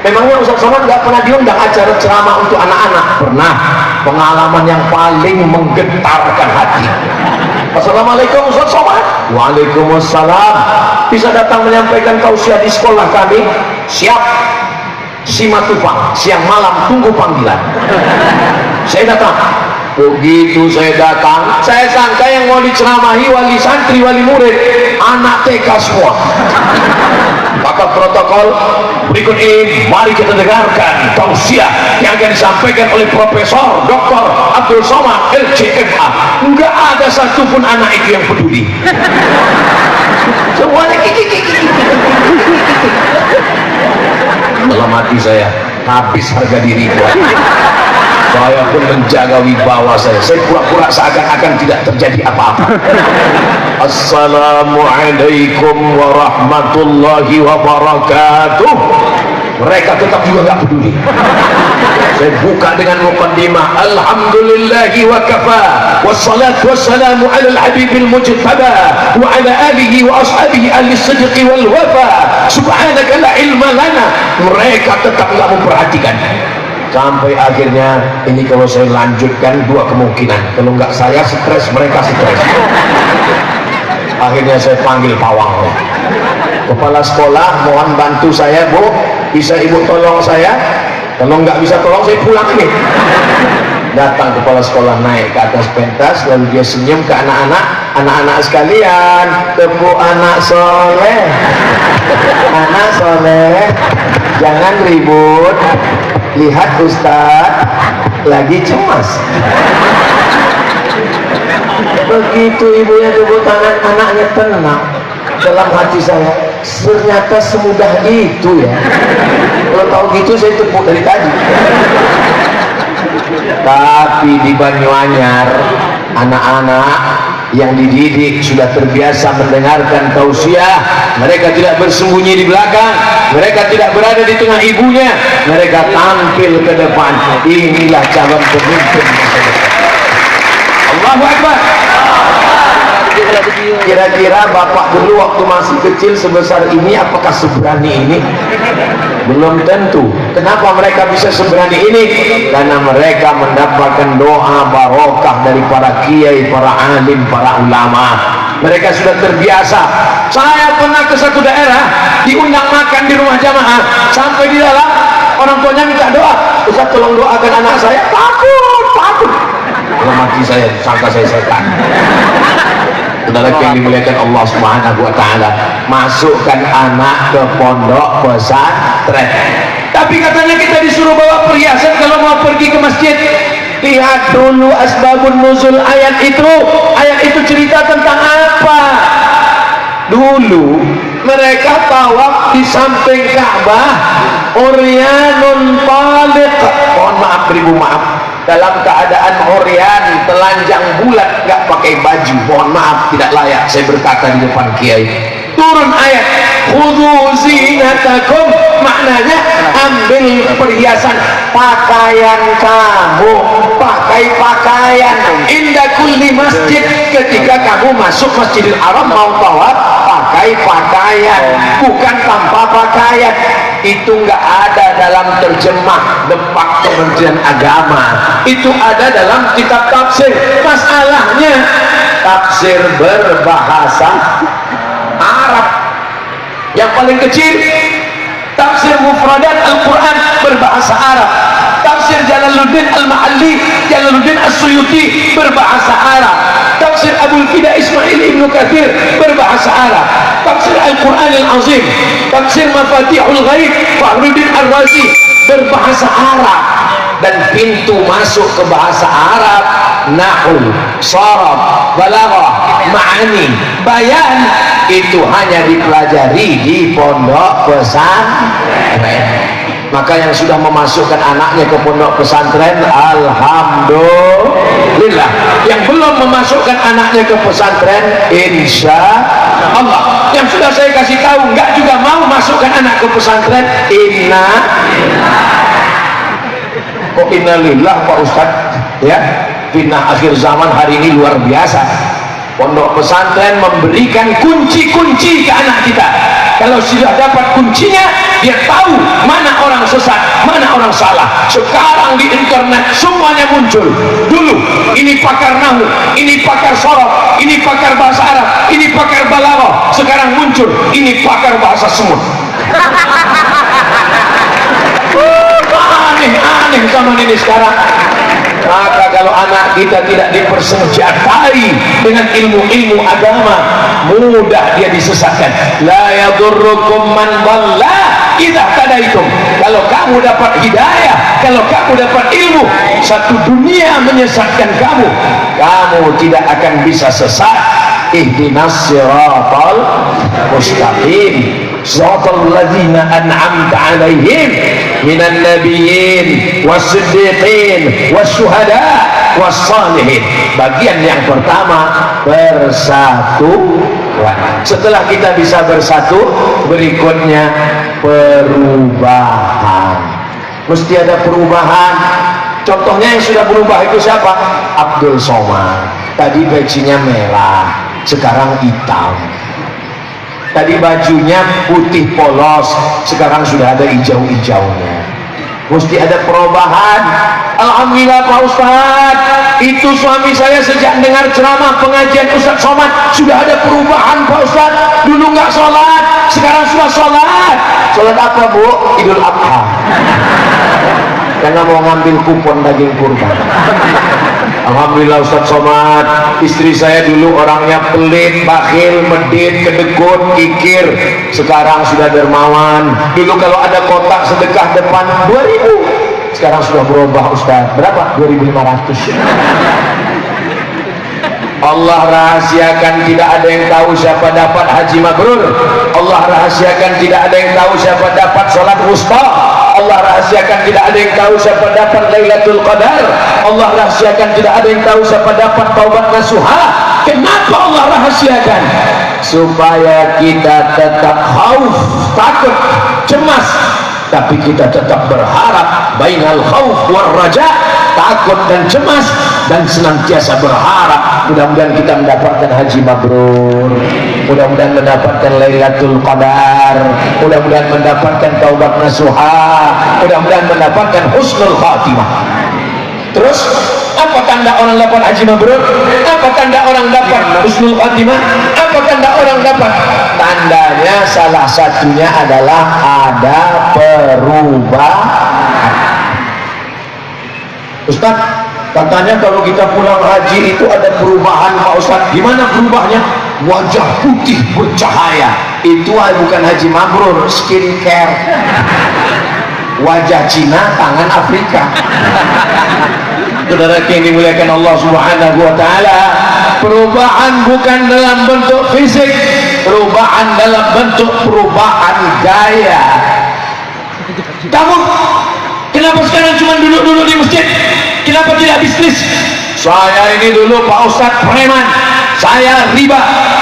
Memangnya Ustaz Somad nggak pernah diundang acara ceramah untuk anak-anak? Pernah. Pengalaman yang paling menggetarkan hati. Assalamualaikum Ustaz Somad. Waalaikumsalam. Bisa datang menyampaikan tausiah di sekolah kami? Siap. Simatupang, siang malam tunggu panggilan. Saya datang. Begitu saya datang, saya sangka yang mau diceramahi wali santri, wali murid, anak TK semua. Maka protokol berikut ini mari kita dengarkan tausiah yang akan disampaikan oleh Profesor Dr. Abdul Somad LCMA. Enggak ada satupun anak itu yang peduli. Semuanya dalam hati saya, habis harga diri gua. Saya pun menjaga wibawa saya pura-pura seakan-akan tidak terjadi apa-apa. Assalamualaikum warahmatullahi wabarakatuh. Mereka tetap juga nggak peduli. Saya buka dengan muqaddimah, alhamdulillahi wa kafa, wassalatu wassalamu ala al-habibil mujtaba wa ala alihi wa ashabihi ahli sidqi wal wafa, subhanaka la ilma lana. Mereka tetap nggak memperhatikan. Sampai akhirnya ini kalau saya lanjutkan dua kemungkinan, kalau nggak saya stres, mereka stres. Akhirnya saya panggil pawang, kepala sekolah, mohon bantu saya Bu, bisa ibu tolong saya, kalau nggak bisa tolong saya pulang nih. Datang kepala sekolah naik ke atas pentas, lalu dia senyum ke anak-anak sekalian, tepu anak soleh, anak soleh, jangan ribut, lihat Ustadz lagi cemas. Begitu ibunya tepuk tangan, anaknya tenang. Dalam hati saya, ternyata semudah itu ya. Kalau tahu gitu saya tepuk dari tadi. Tapi di Banyuanyar, anak-anak yang dididik sudah terbiasa mendengarkan tausiah. Mereka tidak bersembunyi di belakang, mereka tidak berada di tengah ibunya, mereka tampil ke depan. Inilah calon pemimpin masa depan. Allahu Akbar. Kira-kira bapak dulu waktu masih kecil sebesar ini apakah seberani ini? Belum tentu. Kenapa mereka bisa seberani ini? Karena mereka mendapatkan doa barokah dari para kiai, para alim, para ulama. Mereka sudah terbiasa. Saya pernah ke satu daerah, diundang makan di rumah jamaah, sampai di dalam orang tuanya minta doa, Ustaz tolong doakan anak saya. Takut. Kalau mati saya sangka saya setan. Saudara yang dimuliakan Allah Subhanahu wa taala, masukkan anak ke pondok pesantren. Tapi katanya kita disuruh bawa perhiasan kalau mau pergi ke masjid. Lihat dulu asbabun nuzul ayat itu. Ayat itu cerita tentang apa? Dulu mereka tawaf di samping Ka'bah, uryanun taliq. Mohon maaf, ribu maaf, dalam keadaan oryan, telanjang bulat, nggak pakai baju. Mohon maaf, tidak layak saya berkata di depan kiai. Turun ayat khudhu zinatakum, maknanya ambil perhiasan, pakaian kamu, pakai pakaian inda kulli masjid. Ketika kamu masuk Masjidil Haram mau tawaf, pakai pakaian, bukan tanpa pakaian. Itu nggak ada dalam terjemah depak Kementerian Agama, itu ada dalam kitab tafsir. Masalahnya tafsir berbahasa Arab. Yang paling kecil tafsir mufradat Al-Quran berbahasa Arab. Tafsir Jalaluddin Al-Ma'alli, Jalaluddin As-Suyuti berbahasa Arab. Tafsir Abul Fida Ismail Ibnu Katsir berbahasa Arab. Tafsir Al-Quran Al-Azim, tafsir Mafatihul Ghaib Fakhruddin Ar-Razi berbahasa Arab. Dan pintu masuk ke bahasa Arab, nahwu, sharaf, balaghah, ma'ani, bayan, itu hanya dipelajari di pondok pesantren. Maka yang sudah memasukkan anaknya ke pondok pesantren, alhamdulillah. Yang belum memasukkan anaknya ke pesantren, insya Allah. Yang sudah saya kasih tahu nggak juga mau masukkan anak ke pesantren, kok innalillah Pak Ustadz ya. Fitnah akhir zaman hari ini luar biasa. Pondok pesantren memberikan kunci-kunci ke anak kita. Kalau sudah dapat kuncinya, dia tahu mana orang sesat, mana orang salah. Sekarang di internet semuanya muncul. Dulu ini pakar nahwu, ini pakar sorof, ini pakar bahasa Arab, ini pakar balaghah. Sekarang muncul ini pakar bahasa semut. Aneh zaman ini sekarang. Maka kalau anak kita tidak dipersenjatai dengan ilmu-ilmu agama, mudah dia disesatkan. La yadurrukum man dhalla idza tadaitum. Kalau kamu dapat hidayah, kalau kamu dapat ilmu, satu dunia menyesatkan kamu, kamu tidak akan bisa sesat ihdinas siratal mustaqim siratal ladzina an'amta 'alaihim minan nabiyyin was-siddiqin was-syuhada was-shalihin. Bagian yang pertama, bersatu. Setelah kita bisa bersatu, berikutnya perubahan. Mesti ada perubahan. Contohnya yang sudah berubah itu siapa? Abdul Somad. Tadi bajunya merah, sekarang hitam. Tadi bajunya putih polos, sekarang sudah ada hijau-hijaunya. Mesti ada perubahan. Alhamdulillah Pak Ustadz, itu suami saya sejak dengar ceramah pengajian Ustadz Somad sudah ada perubahan Pak Ustadz. Dulu nggak sholat, sekarang sudah sholat. Sholat apa Bu? Idul Adha. Karena mau ngambil kupon daging kurban. Alhamdulillah Ustadz Somad, istri saya dulu orangnya pelit, bakhil, medit, kedekut, kikir. Sekarang sudah dermawan. Dulu kalau ada kotak sedekah depan 2.000, sekarang sudah berubah Ustadz. Berapa? 2.500. Allah rahasiakan, tidak ada yang tahu siapa dapat haji mabrur. Allah rahasiakan, tidak ada yang tahu siapa dapat sholat wusta. Allah rahasiakan, tidak ada yang tahu siapa dapat Lailatul Qadar. Allah rahasiakan, tidak ada yang tahu siapa dapat taubat nasuha. Kenapa Allah rahasiakan? Supaya kita tetap khauf, takut, cemas, tapi kita tetap berharap. Bainal khauf war raja, takut dan cemas, dan senantiasa berharap. Mudah-mudahan kita mendapatkan haji mabrur, mudah-mudahan mendapatkan Lailatul Qadar, mudah-mudahan mendapatkan taubat nasuha, mudah-mudahan mendapatkan husnul khatimah. Terus apa tanda orang dapat haji mabrur? Apa tanda orang dapat husnul khatimah? Apa tanda orang dapat? Tandanya salah satunya adalah ada perubahan. Ustaz, katanya kalau kita pulang haji itu ada perubahan Pak Ustaz. Gimana perubahannya? Wajah putih bercahaya. Itu bukan haji mabrur, skincare. Wajah Cina, tangan Afrika. Saudara yang dimuliakan Allah Subhanahu wa taala, perubahan bukan dalam bentuk fisik, perubahan dalam bentuk perubahan gaya. Kamu kenapa sekarang cuma duduk-duduk di masjid? Kenapa tidak bisnis? Saya ini dulu Pak Ustadz preman, saya riba,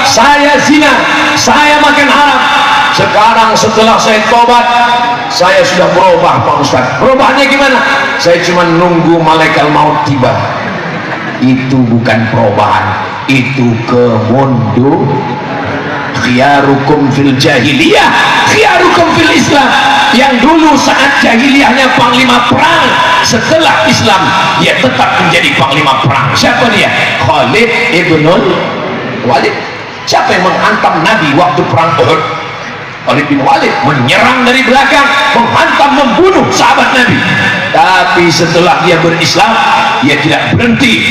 saya zina, saya makan haram. Sekarang setelah saya tobat, saya sudah berubah Pak Ustadz. Perubahannya gimana? Saya cuma nunggu malaikat maut tiba. Itu bukan perubahan, itu kemundur. Khiyarukum fil jahiliyah, khiyarukum fil Islam. Yang dulu saat jahiliyahnya panglima perang, setelah Islam dia tetap menjadi panglima perang. Siapa dia? Khalid ibnul Walid. Siapa yang menghantam Nabi waktu perang Uhud? Khalid bin Walid menyerang dari belakang, menghantam, membunuh sahabat Nabi. Tapi setelah dia berislam, dia tidak berhenti.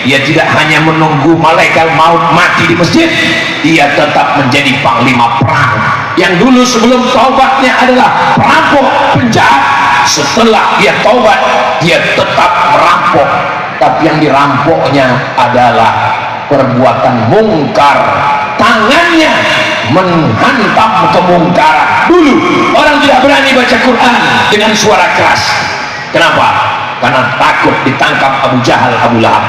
Dia tidak hanya menunggu malaikat maut mati di masjid, dia tetap menjadi panglima perang. Yang dulu sebelum taubatnya adalah perampok, penjahat. Setelah dia taubat, dia tetap merampok, tapi yang dirampoknya adalah perbuatan mungkar. Tangannya menghantam kemungkaran. Dulu orang tidak berani baca Quran dengan suara keras. Kenapa? Karena takut ditangkap Abu Jahal, Abu Lahab.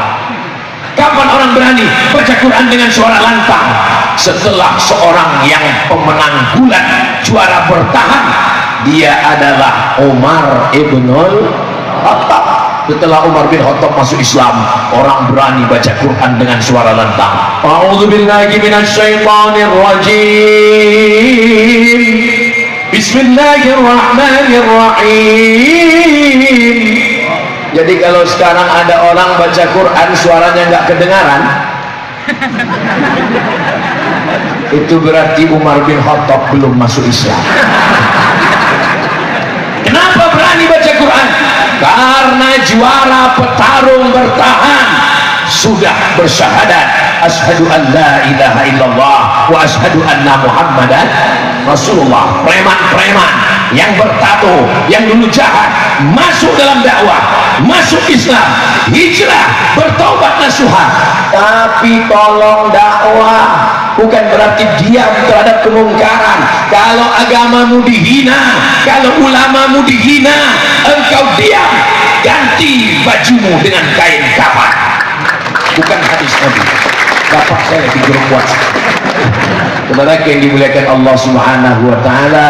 Kapan orang berani baca Quran dengan suara lantang? Setelah seorang yang pemenang bulan, juara bertahan, dia adalah Umar ibnul Khattab. Setelah Umar bin Khattab masuk Islam, orang berani baca Quran dengan suara lantang. A'udzubillahi minasyaitonir rajim. Bismillahirrahmanirrahim. Jadi kalau sekarang ada orang baca Quran suaranya nggak kedengaran, itu berarti Umar bin Khattab belum masuk Islam. Kenapa berani baca Quran? Karena juara petarung bertahan sudah bersyahadat asyhadu an la ilaha illallah wa asyhadu anna Muhammadan Rasulullah. Preman-preman yang bertato, yang dulu jahat, masuk dalam dakwah, masuk Islam, hijrah, bertobat nasuha. Tapi tolong dakwah bukan berarti diam terhadap kemungkaran. Kalau agamamu dihina, kalau ulamamu dihina, engkau diam, ganti bajumu dengan kain kafan. Bukan hadis Nabi. Bapak saya di grup WhatsApp. Kepada yang dimuliakan Allah Subhanahu wa taala.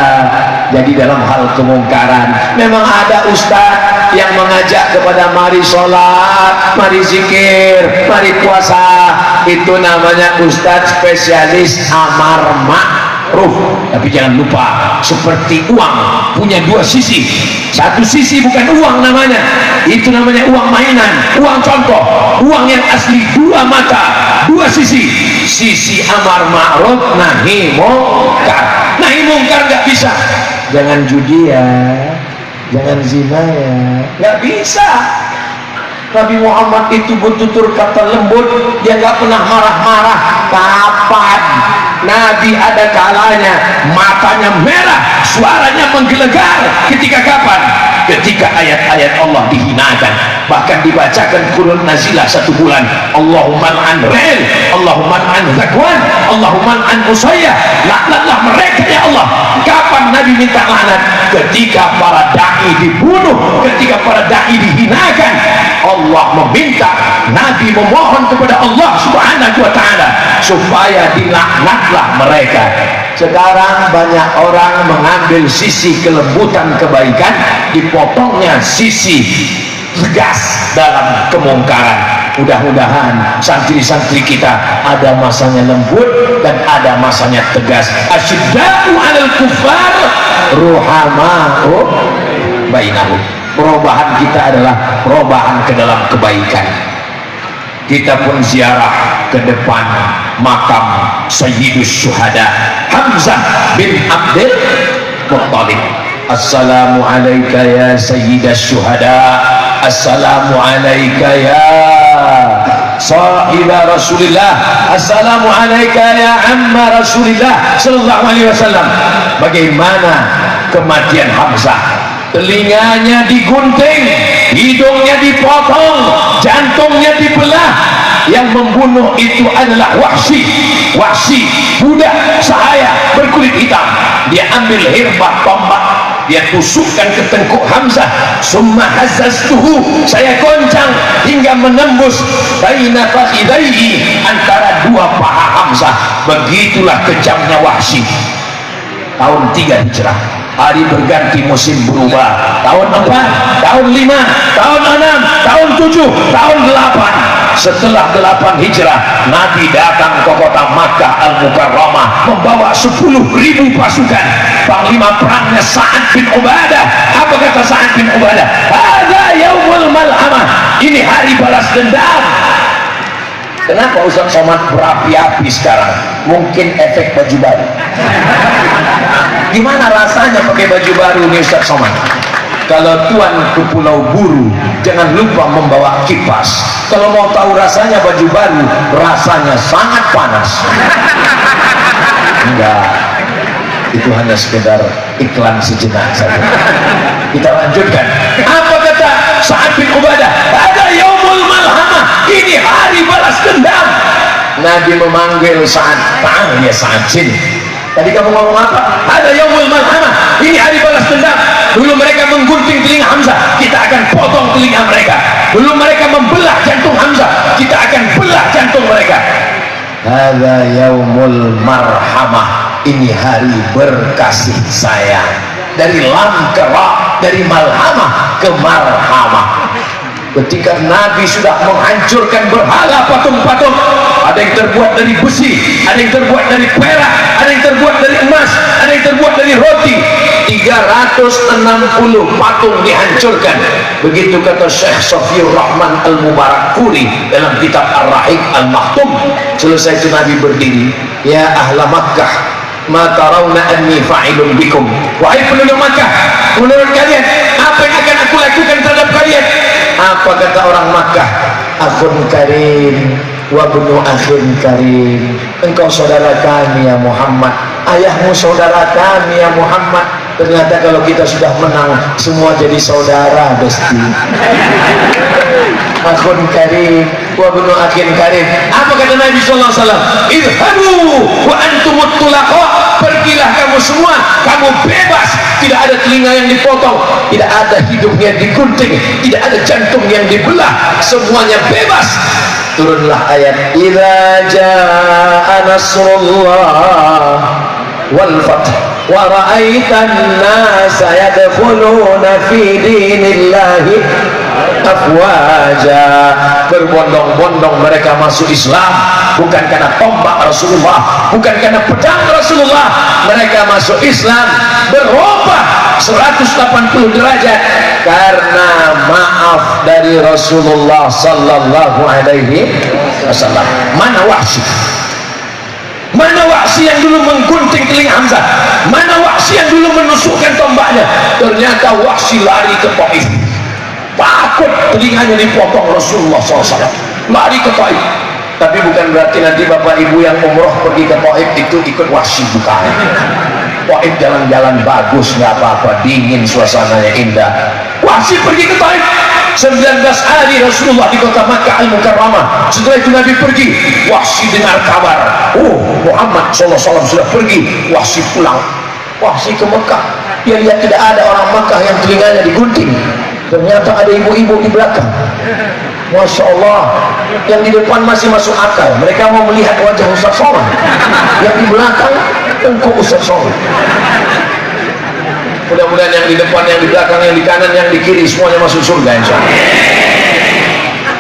Jadi dalam hal kemungkaran memang ada ustaz yang mengajak kepada mari sholat, mari zikir, mari puasa. Itu namanya ustaz spesialis amar ma'ruf. Tapi jangan lupa, seperti uang punya dua sisi. Satu sisi bukan uang namanya, itu namanya uang mainan, uang contoh, uang yang asli dua mata, dua sisi. Sisi amar ma'ruf, nahi mungkar. Nahi mungkar nggak bisa. Jangan judi ya, jangan zina ya, nggak bisa. Nabi Muhammad itu bertutur kata lembut, dia nggak pernah marah-marah. Kapan Nabi ada kalanya matanya merah, suaranya menggelegar? Ketika kapan? Ketika ayat-ayat Allah dihinakan, bahkan dibacakan Qur'an nazilah 1 bulan. Allahumma an rel, Allahumma an zakwan, Allahumma an usayyah, laknatlah mereka ya Allah. Kapan Nabi minta laknat? Ketika para dai dibunuh, ketika para dai dihinakan. Allah meminta, Nabi memohon kepada Allah Subhanahu wa taala supaya dilaknatlah mereka. Sekarang banyak orang mengambil sisi kelembutan kebaikan, dipotongnya sisi tegas dalam kemungkaran. Mudah-mudahan santri-santri kita ada masanya lembut dan ada masanya tegas. Asyidda'u 'alal kuffar ruhama'u bainahum. Perubahan kita adalah perubahan ke dalam kebaikan. Kita pun ziarah ke depan makam Sayyidus Syuhada Hamzah bin Abdul Muttalib. Assalamu alayka ya Sayyidas Syuhada, assalamu alayka ya sahiba Rasulillah, assalamu alayka ya amma Rasulillah sallallahu alaihi wasallam. Bagaimana kematian Hamzah? Telinganya digunting, hidungnya dipotong, jantungnya dibelah. Yang membunuh itu adalah Wahsy. Wahsy budak sahaya berkulit hitam. Dia ambil hirbah tombak, dia tusukkan ke tengkuk Hamzah. Summa hazzaztuhu, saya goncang hingga menembus baina fakhidaihi, antara dua paha Hamzah. Begitulah kejamnya Wahsy. Tahun 3 Hijrah, hari berganti, musim berubah. Tahun 4, tahun 5, tahun 6, tahun 7, tahun 8. Setelah 8 Hijrah, Nabi datang ke kota Makkah Al-Mukarramah membawa 10.000 pasukan. Panglima perangnya Sa'ad bin Ubadah. Apa kata Sa'ad bin Ubadah? Hadza yaumul malhamah, ini hari balas dendam. Kenapa Ustaz Somad berapi-api sekarang? Mungkin efek baju baru. Gimana rasanya pakai baju baru nih Ustaz Somad? Kalau tuan ke Pulau Buru, jangan lupa membawa kipas. Kalau mau tahu rasanya baju baru, rasanya sangat panas. Enggak, itu hanya sekedar iklan sejenak saja. Kita lanjutkan. Apa kata Sa'ad bin Ubadah? Ada yaumul malhamah, ini hari balas dendam. Nabi memanggil Sa'ad. Ta'al ya Sa'ad, sini. Tadi kamu ngomong apa? Ada yaumul malhamah, ini hari balas dendam. Dulu mereka menggunting telinga Hamzah, kita akan potong telinga mereka. Dulu mereka membelah jantung Hamzah, kita akan belah jantung mereka. Hadza yaumul marhamah, ini hari berkasih sayang. Dari lam ke ra, dari malhamah ke marhamah. Ketika Nabi sudah menghancurkan berhala patung-patung, ada yang terbuat dari besi, ada yang terbuat dari perak, ada yang terbuat dari emas, ada yang terbuat dari roti. 360 patung dihancurkan. Begitu kata Syekh Safiyur Rahman Al-Mubarakfuri dalam kitab Ar-Rahiq Al-Maktum. Selesai itu Nabi berdiri, ya ahla Makkah, ma tarawna anni fa'ilun bikum. Wahai penduduk Makkah, menurut kalian apa yang akan aku lakukan terhadap kalian? Apa kata orang Makkah? Akhun karim, wa ibnu akhin karim, engkau saudara kami ya Muhammad, ayahmu saudara kami ya Muhammad. Ternyata kalau kita sudah menang semua jadi saudara, besti. Akhun karim wa ibnu akhin karim. Apa kata Nabi sallallahu alaihi wasallam? Idhabu wa antumut tulaqa, pergilah kamu semua, kamu bebas, tidak ada telinga yang dipotong, tidak ada hidung yang digunting, tidak ada jantung yang dibelah, semuanya bebas. Turunlah ayat idza jaa nasrullah wal fath wa ra'aitan nasa yadkhuluna fi dinillahi afwaja. Berbondong-bondong mereka masuk Islam, bukan karena tombak Rasulullah, bukan karena pedang Rasulullah. Mereka masuk Islam berubah 180 derajat karena maaf dari Rasulullah sallallahu alaihi wasallam. Mana Wahsy? Mana Wahsy yang dulu menggunting telinga Hamzah? Mana Wahsy yang dulu menusukkan tombaknya? Ternyata Wahsy lari ke Taif, takut telinganya dipotong Rasulullah SAW, lari ke Taif. Tapi bukan berarti nanti bapak ibu yang umroh pergi ke Taif itu ikut Wahsy, bukan. Taif jalan-jalan bagus, nggak apa-apa, dingin, suasananya indah. Wahsy pergi ke Taif 19 hari Rasulullah di kota Makkah Al-Mukarramah. Setelah itu Nabi pergi, Wahsy dengar kabar, oh Muhammad SAW sudah pergi. Wahsy pulang, Wahsy ke Mekah. Dia lihat tidak ada orang Makkah yang telinganya digunting, ternyata ada ibu-ibu di belakang. Masya Allah, yang di depan masih masuk akal, mereka mau melihat wajah Ustaz Somad, yang di belakang engkau Ustaz Somad. Mudah-mudahan yang di depan, yang di belakang, yang di kanan, yang di kiri semuanya masuk surga insya Allah.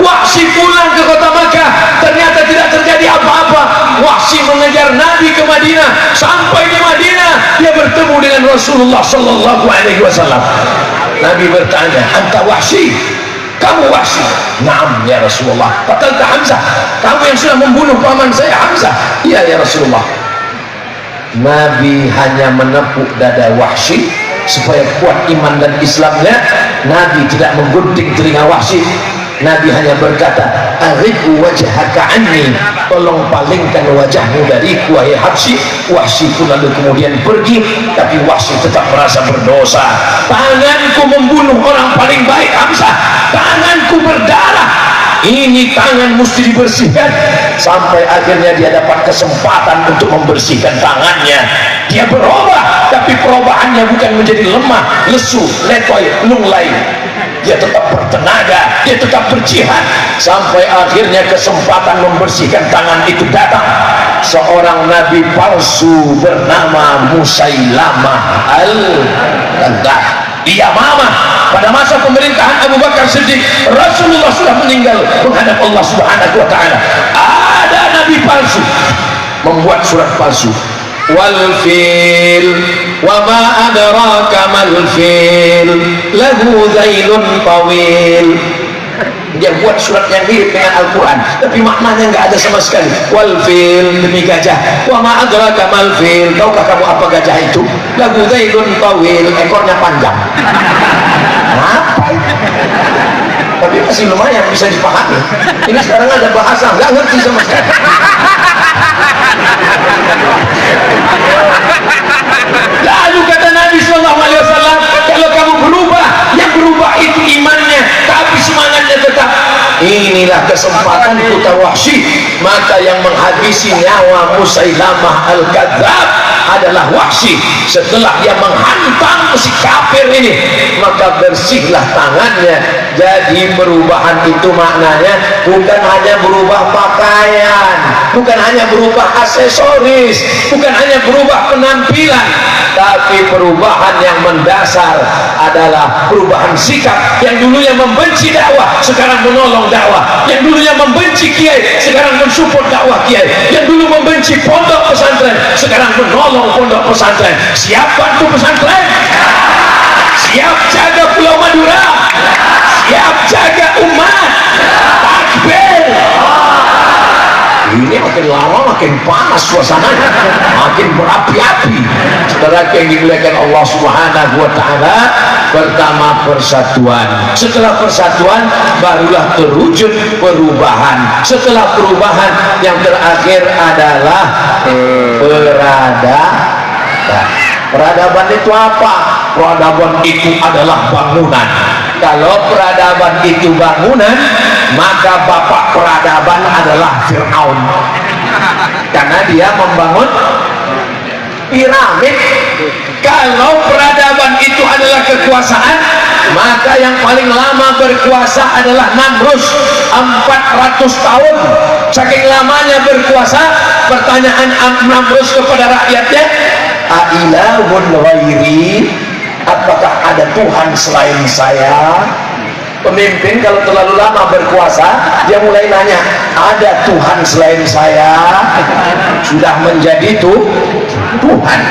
Wahsy pulang ke kota Makkah, ternyata tidak terjadi apa-apa. Wahsy mengejar Nabi ke Madinah. Sampai di Madinah dia bertemu dengan Rasulullah sallallahu alaihi wasallam. Nabi bertanya, "Anta Wahsy? Kamu Wahsy?" "Na'am ya Rasulullah." "Qatalta Hamzah? Kamu yang sudah membunuh paman saya Hamzah?" "Iya ya Rasulullah." Nabi hanya menepuk dada Wahsy supaya kuat iman dan Islamnya. Nabi tidak menggunting telinga Wahsy. Nabi hanya berkata, "Aghibu wajhaka anni," tolong palingkan wajahmu dariku wahai Habsyi. Wahsy pun lalu kemudian pergi, tapi Wahsy tetap merasa berdosa. Tanganku membunuh orang paling baik Hamzah, tanganku berdarah, ini tangan mesti dibersihkan. Sampai akhirnya dia dapat kesempatan untuk membersihkan tangannya. Dia berubah, tapi perubahannya bukan menjadi lemah, lesu, letoy, lunglai. Dia tetap bertenaga, dia tetap berjihad. Sampai akhirnya kesempatan membersihkan tangan itu datang. Seorang nabi palsu bernama Musailamah al-Kadzdzab. Dia mama pada masa pemerintahan Abu Bakar Siddiq. Rasulullah sudah meninggal menghadap Allah Subhanahu wa taala. Ada nabi palsu membuat surat palsu. Wal fil wa ma adraka mal fil lahu zailun tawil. Dia buat surat yang mirip dengan Al-Quran tapi maknanya nggak ada sama sekali. Wal fil, demi gajah. Wa ma adraka mal fil, tahukah kamu apa gajah itu? Lahu zailun tawil, ekornya panjang. Apa itu? Tapi masih lumayan bisa dipahami. Ini sekarang ada bahasa nggak ngerti sama sekali. Lalu kata Nabi SAW, kalau kamu berubah, yang berubah itu imannya, tapi semangatnya tetap. Inilah kesempatan kata Wahsy. Maka yang menghabisi nyawa Musailamah al-Kadzdzab adalah Wahsy. Setelah dia menghantam si kafir ini, maka bersihlah tangannya. Jadi perubahan itu maknanya bukan hanya berubah pakaian, bukan hanya berubah aksesoris, bukan hanya berubah penampilan, tapi perubahan yang mendasar adalah perubahan sikap. Yang dulunya membenci dakwah sekarang menolong dakwah, yang dulunya membenci kiai sekarang mensupport dakwah kiai, yang dulu membenci pondok pesantren sekarang menolong pondok pesantren. Siap bantu pesantren, siap jaga Pulau Madura, siap jaga umat. Takbir. Ini makin lama makin panas suasananya, makin berapi-api. Saudara yang dimuliakan Allah Subhanahu wa taala, Pertama persatuan, setelah persatuan barulah terwujud perubahan, setelah perubahan yang terakhir adalah peradaban. Peradaban itu apa? Peradaban itu adalah bangunan. Kalau peradaban itu bangunan, maka bapak peradaban adalah Fir'aun, karena dia membangun piramid. Kalau peradaban itu adalah kekuasaan, maka yang paling lama berkuasa adalah Namrus, 400 tahun. Saking lamanya berkuasa, pertanyaan Namrus kepada rakyatnya, ailahun ghairi, apakah ada Tuhan selain saya? Pemimpin kalau terlalu lama berkuasa, dia mulai nanya, ada Tuhan selain saya? Sudah menjadi Tuhan.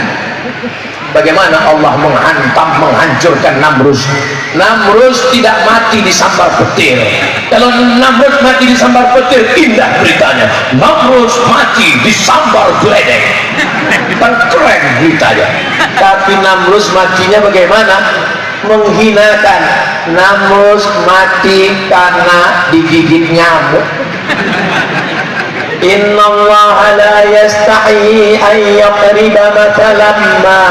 Bagaimana Allah menghantam, menghancurkan Namrus? Namrus tidak mati disambar petir. Kalau Namrus mati disambar petir, indah beritanya. Namrus mati disambar geledek, kan keren beritanya. Tapi Namrus matinya bagaimana? Menghinakan. Namrus mati karena digigit nyamuk. Innallaha la yastahi an yaqriba mathalan ma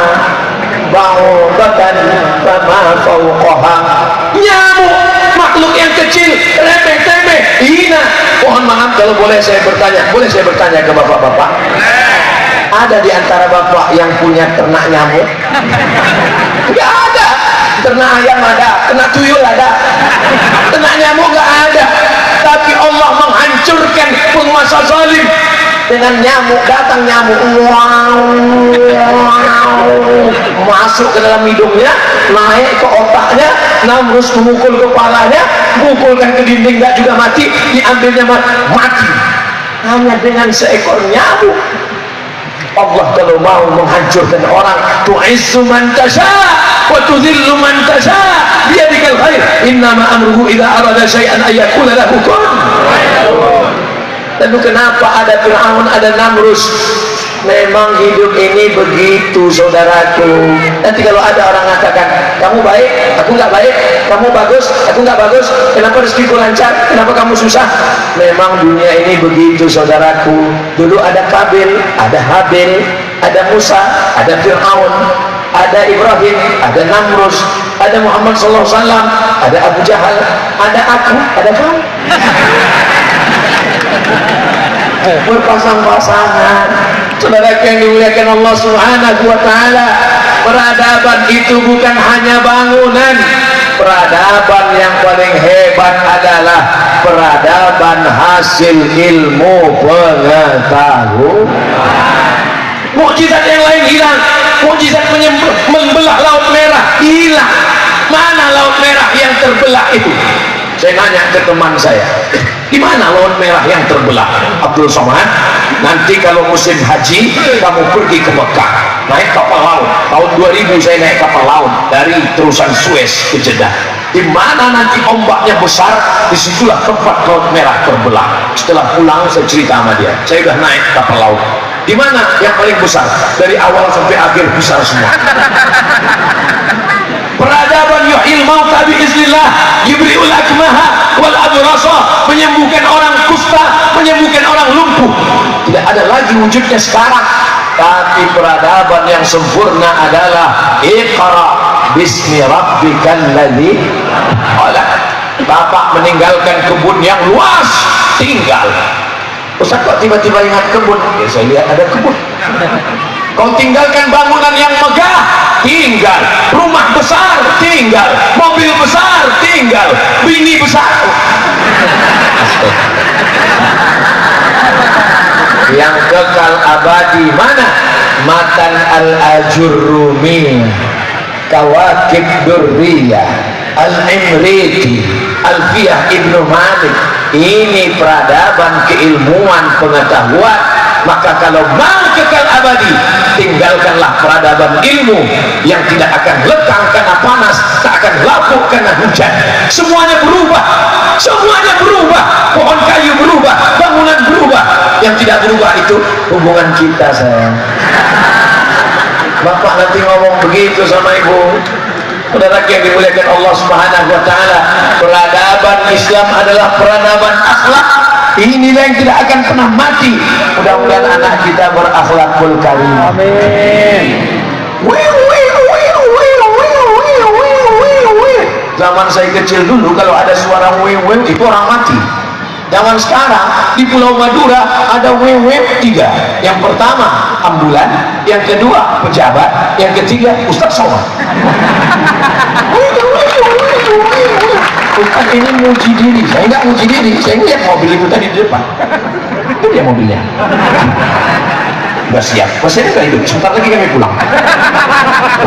ba'udatan fama fawqaha. Nyamuk, makhluk yang kecil, remeh-temeh, hina. Mohon maaf kalau boleh saya bertanya ke bapak-bapak, ada di antara bapak yang punya ternak nyamuk? Tidak ada. Ternak ayam ada, ternak tuyul ada, ternak nyamuk nggak ada. Tapi Allah menghancurkan penguasa zalim dengan nyamuk. Datang nyamuk, masuk ke dalam hidungnya, naik ke otaknya. Namrus memukul kepalanya, mukulkan ke dinding, nggak juga mati, diambilnya mati hanya dengan seekor nyamuk. Allah kalau mau menghancurkan orang, tu'izzu man tasha wa tudhillu man tasha biyadikal khair, innama amruhu idza arada syai'an ay yaqula lahu kun. Lalu kenapa ada Fir'aun, ada Namrus? Memang hidup ini begitu, saudaraku. Nanti kalau ada orang mengatakan, kamu baik, aku nggak baik, kamu bagus, aku nggak bagus, kenapa rezekiku lancar, kenapa kamu susah? Memang dunia ini begitu, saudaraku. Dulu ada Kabil, ada Habil, ada Musa, ada Fir'aun, ada Ibrahim, ada Namrus, ada Muhammad SAW, ada Abu Jahal, ada aku, ada kamu. Berpasang-pasangan. Saudara yang dimuliakan Allah Subhanahu wa Ta'ala, peradaban itu bukan hanya bangunan. Peradaban yang paling hebat adalah peradaban hasil ilmu pengetahuan. Mukjizat yang lain hilang. Mukjizat membelah Laut Merah hilang. Mana Laut Merah yang terbelah itu? Saya nanya ke teman saya, di mana Laut Merah yang terbelah? Abdul Somad, nanti kalau musim haji kamu pergi ke Mekah, naik kapal laut. Tahun 2000 saya naik kapal laut dari terusan Suez ke Jeddah. Di mana nanti ombaknya besar, disitulah tempat Laut Merah terbelah. Setelah pulang saya cerita sama dia, saya sudah naik kapal laut. Di mana yang paling besar? Dari awal sampai akhir besar semua. Peradaban yuhil mauta biiznillah, yubri'ul akmaha wal abrasa, menyembuhkan orang kusta, menyembuhkan orang lumpuh. Tidak ada lagi wujudnya sekarang. Tapi peradaban yang sempurna adalah iqra bismi rabbikal ladzi khalaq. Bapak meninggalkan kebun yang luas, tinggal. Ustaz kok tiba-tiba ingat kebun? Ya saya lihat ada kebun. Kau tinggalkan bangunan yang megah, tinggal. Rumah besar, tinggal. Mobil besar, tinggal. Bini besar. Yang kekal abadi mana? Matan al-Ajurrumi, Kawakib Durriyah, Al-Imriti, Alfiyah Ibnu Malik. Ini peradaban keilmuan pengetahuan. Maka kalau mau kekal abadi, tinggalkanlah peradaban ilmu yang tidak akan lekang karena panas, tak akan lapuk karena hujan. Semuanya berubah, semuanya berubah. Pohon kayu berubah, bangunan berubah. Yang tidak berubah itu hubungan kita, sayang. Bapak nanti ngomong begitu sama ibu, Saudara yang dimuliakan Allah Subhanahu wa taala, peradaban Islam adalah peradaban akhlak. Inilah yang tidak akan pernah mati. Mudah-mudahan anak kita berakhlakul karim. Amin. Zaman saya kecil dulu kalau ada suara wew itu orang mati. Zaman sekarang di Pulau Madura ada wew 3. Yang pertama ambulan, yang kedua pejabat, yang ketiga Ustaz Somad. Ustaz ini muji diri, saya nggak muji diri, saya lihat mobil itu tadi di depan. Itu dia mobilnya. Udah siap, pasien nggak hidup. Sebentar lagi kami pulang.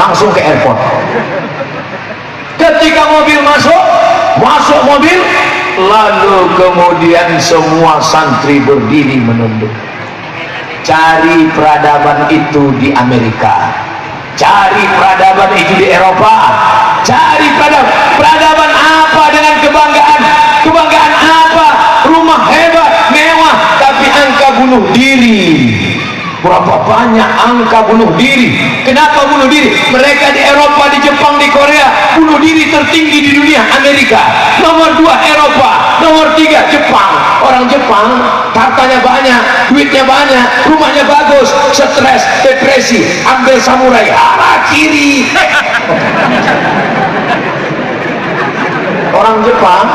Langsung ke airport. Ketika mobil masuk mobil, lalu kemudian semua santri berdiri menunduk. Cari peradaban itu di Amerika, cari peradaban itu di Eropa, cari peradaban apa dengan kebanggaan apa, rumah hebat mewah tapi angka bunuh diri. Berapa banyak angka bunuh diri? Kenapa bunuh diri? Mereka di Eropa, di Jepang, di Korea bunuh diri tertinggi di dunia Amerika. Nomor 2 Eropa, nomor 3 Jepang. Orang Jepang hartanya banyak, duitnya banyak, rumahnya bagus, stres, depresi, ambil samurai, harakiri. Orang Jepang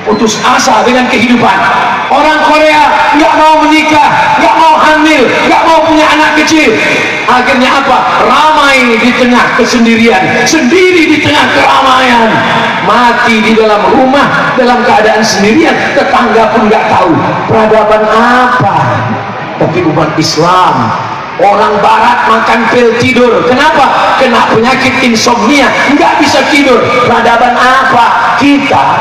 putus asa dengan kehidupan. Orang Korea nggak mau menikah, nggak mau hamil, nggak mau punya anak kecil. Akhirnya apa? Ramai di tengah kesendirian, sendiri di tengah keramaian, mati di dalam rumah dalam keadaan sendirian, tetangga pun nggak tahu. Peradaban apa? Tapi umat Islam, orang Barat makan pil tidur. Kenapa? Kena penyakit insomnia, nggak bisa tidur. Peradaban apa? Kita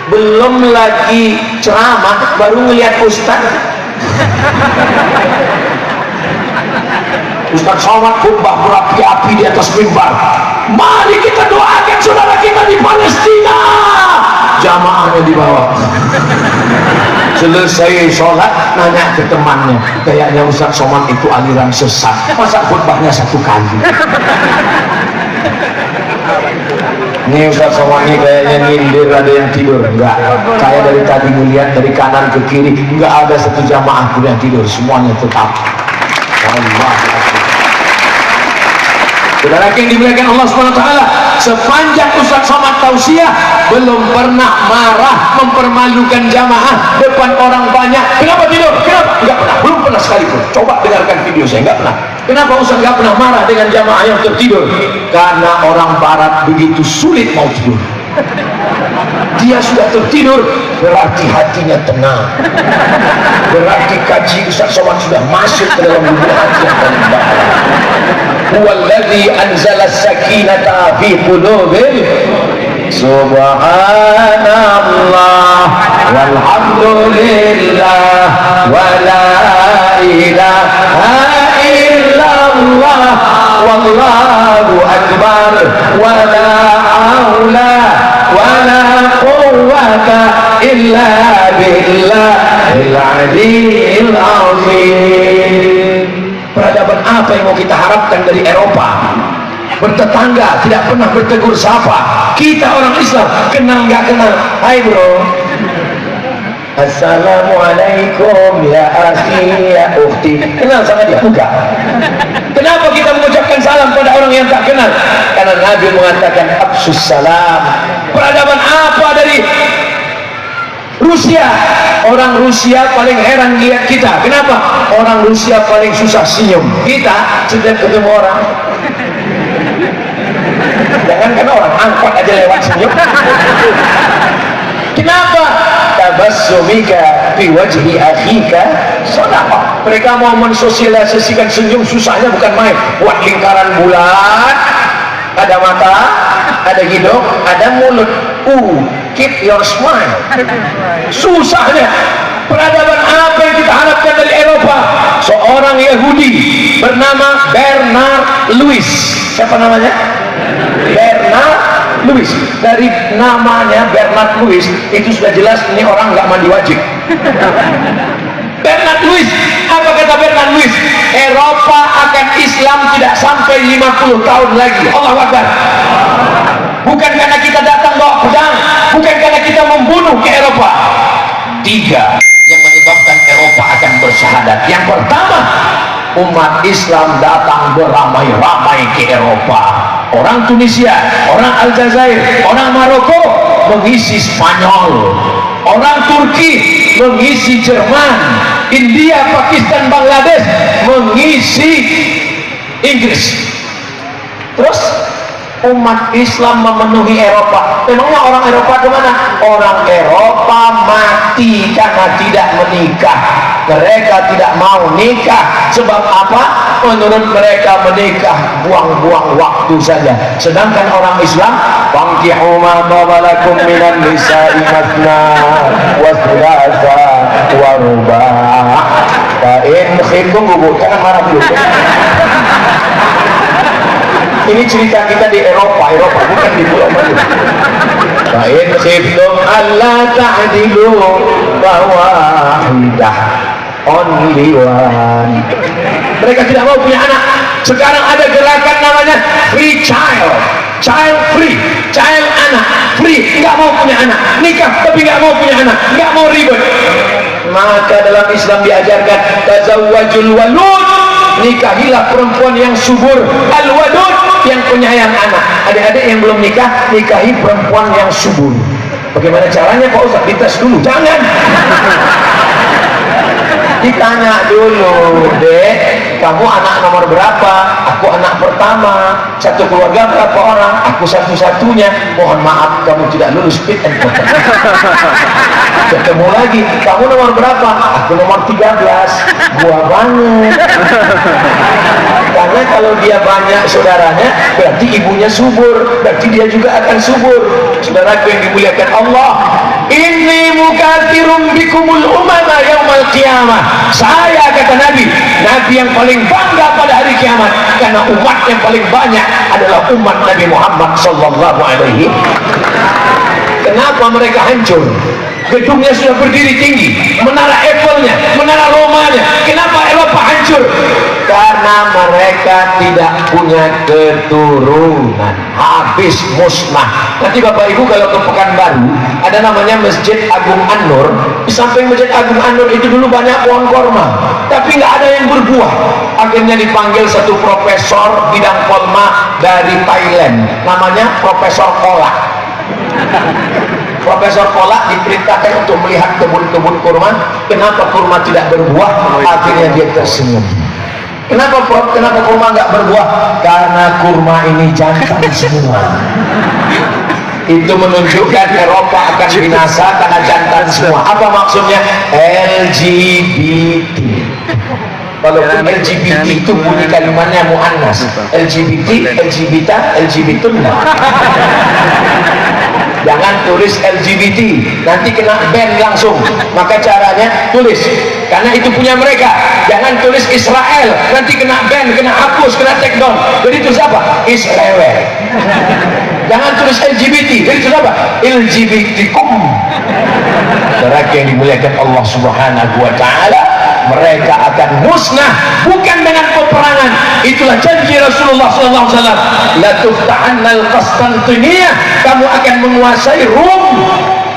belum lagi ceramah baru ngelihat Ustaz Somad khutbah berapi-api di atas mimbar. Mari kita doakan saudara kita di Palestina. Jamaahnya di bawah. Selesai sholat nanya ke temannya, kayaknya Ustaz Somad itu aliran sesat, masa khutbahnya 1 kali. Ini Ustaz Somad ini kayaknya nyindir, ada yang tidur. Enggak, saya dari tadi melihat dari kanan ke kiri enggak ada satu jamaah pun yang tidur, semuanya tetap. Allah. Saudara yang dimuliakan Allah SWT, sepanjang Ustaz Somad tausiah belum pernah marah mempermalukan jamaah depan orang banyak. Kenapa tidur? Kenapa? Enggak pernah, belum pernah sekalipun. Coba dengarkan video saya, enggak pernah. Kenapa Ustaz enggak pernah marah dengan jamaah yang tertidur? Karena orang Barat begitu sulit mau tidur. Dia sudah tertidur, berarti hatinya tenang, berarti kaji Ustaz Somad sudah masuk ke dalam lubuk hati yang paling dalam. Huwallazi anzala sakinata fi qulubil. Subhanallah walhamdulillah wala ilaha illallah wallahu akbar wala haula wala quwwata illa billahil aliyyil azim. Peradaban apa yang mau kita harapkan dari Eropa? Bertetangga, tidak pernah bertegur sapa. Kita orang Islam, kenal nggak kenal, hai bro, assalamualaikum ya akhi ya ukhti, kenal sama dia? Enggak. Kenapa kita mengucapkan salam pada orang yang tak kenal? Karena Nabi mengatakan absus salam. Peradaban apa dari Rusia? Orang Rusia paling heran lihat kita. Kenapa? Orang Rusia paling susah senyum. Kita setiap ketemu orang, jangankan orang, angkot aja lewat senyum. Kenapa? Tabassumika fi wajhi akhika sadaqah. Mereka mau mensosialisasikan senyum, susahnya bukan main. Buat lingkaran bulat, ada mata, ada hidung, ada mulut. Keep your smile. Susahnya. Peradaban apa yang kita harapkan dari Eropa? Seorang Yahudi bernama Bernard Lewis. Siapa namanya? Bernard Lewis. Dari namanya Bernard Lewis itu sudah jelas ini orang nggak mandi wajib. Bernard Lewis, apa kata Bernard Lewis? Eropa akan Islam tidak sampai sampai 50 tahun lagi. Allahu Akbar. Bukan karena kita datang bawa pedang, bukan karena kita membunuh ke Eropa. 3 yang menyebabkan Eropa akan bersyahadat. Yang pertama, umat Islam datang beramai-ramai ke Eropa. Orang Tunisia, orang Aljazair, orang Maroko mengisi Spanyol, orang Turki mengisi Jerman, India, Pakistan, Bangladesh mengisi Inggris. Terus umat Islam memenuhi Eropa. Memangnya orang Eropa kemana? Orang Eropa mati karena tidak menikah. Mereka tidak mau nikah. Sebab apa? Menurut mereka menikah buang-buang waktu saja. Sedangkan orang Islam, fankihu ma taba lakum minan nisa'i mathna wa thulatha wa ruba'. Fa in khiftum, jangan marah dulu. Ini cerita kita di Eropa, bukan di Pulau Madu. Fa in khiftum alla ta'dilu fawahidah, only one. Mereka tidak mau punya anak. Sekarang ada gerakan namanya free child, child free, child anak free. Nggak mau punya anak, nikah tapi nggak mau punya anak, nggak mau ribet. Maka dalam Islam diajarkan tazawwajul walud, nikahilah perempuan yang subur, al-wadud, yang penyayang anak. Adik-adik yang belum nikah, nikahi perempuan yang subur. Bagaimana caranya Pak Ustaz? Dites dulu, jangan. Ditanya dulu, Dek, kamu anak nomor berapa? Aku anak pertama. Satu keluarga berapa orang? Aku satu-satunya. Mohon maaf, kamu tidak lulus fit and proper. Ketemu lagi, kamu nomor berapa? Aku nomor 13. Gua banget. Karena kalau dia banyak saudaranya, berarti ibunya subur, berarti dia juga akan subur. Saudaraku yang dimuliakan Allah, inni mukatsirum bikumul umama yaumal qiyamah. Saya, kata Nabi yang paling bangga pada hari kiamat, karena umat yang paling banyak adalah umat Nabi Muhammad sallallahu alaihi. Kenapa mereka hancur? Gedungnya sudah berdiri tinggi, menara Eiffel-nya, menara Roma-nya. Kenapa Eropa hancur? Karena mereka tidak punya keturunan, habis musnah. Nanti Bapak Ibu kalau ke Pekanbaru, ada namanya Masjid Agung An-Nur. Di samping Masjid Agung An-Nur itu dulu banyak pohon korma, tapi nggak ada yang berbuah. Akhirnya dipanggil satu profesor bidang korma dari Thailand, namanya Profesor Kolak. Profesor Kolak diperintahkan untuk melihat kebun-kebun kurma. Kenapa kurma tidak berbuah? Akhirnya dia tersenyum. Kenapa kurma nggak berbuah? Karena kurma ini jantan semua. Itu menunjukkan Eropa akan binasa karena jantan semua. Apa maksudnya? LGBT. Walaupun LGBT itu bunyi kalimatnya muannas. LGBT, LGBT, jangan tulis LGBT, nanti kena ban langsung. Maka caranya tulis, karena itu punya mereka. Jangan tulis Israel, nanti kena ban, kena hapus, kena take down. Jadi tulis apa? Israel. Jangan tulis LGBT, jadi tulis apa? LGBTkum. Saudara yang dimuliakan Allah Subhanahu wa Ta'ala, mereka akan musnah bukan dengan peperangan. Itulah janji Rasulullah SAW. La tuftahannal Qastantiniyah, kamu akan menguasai Rum.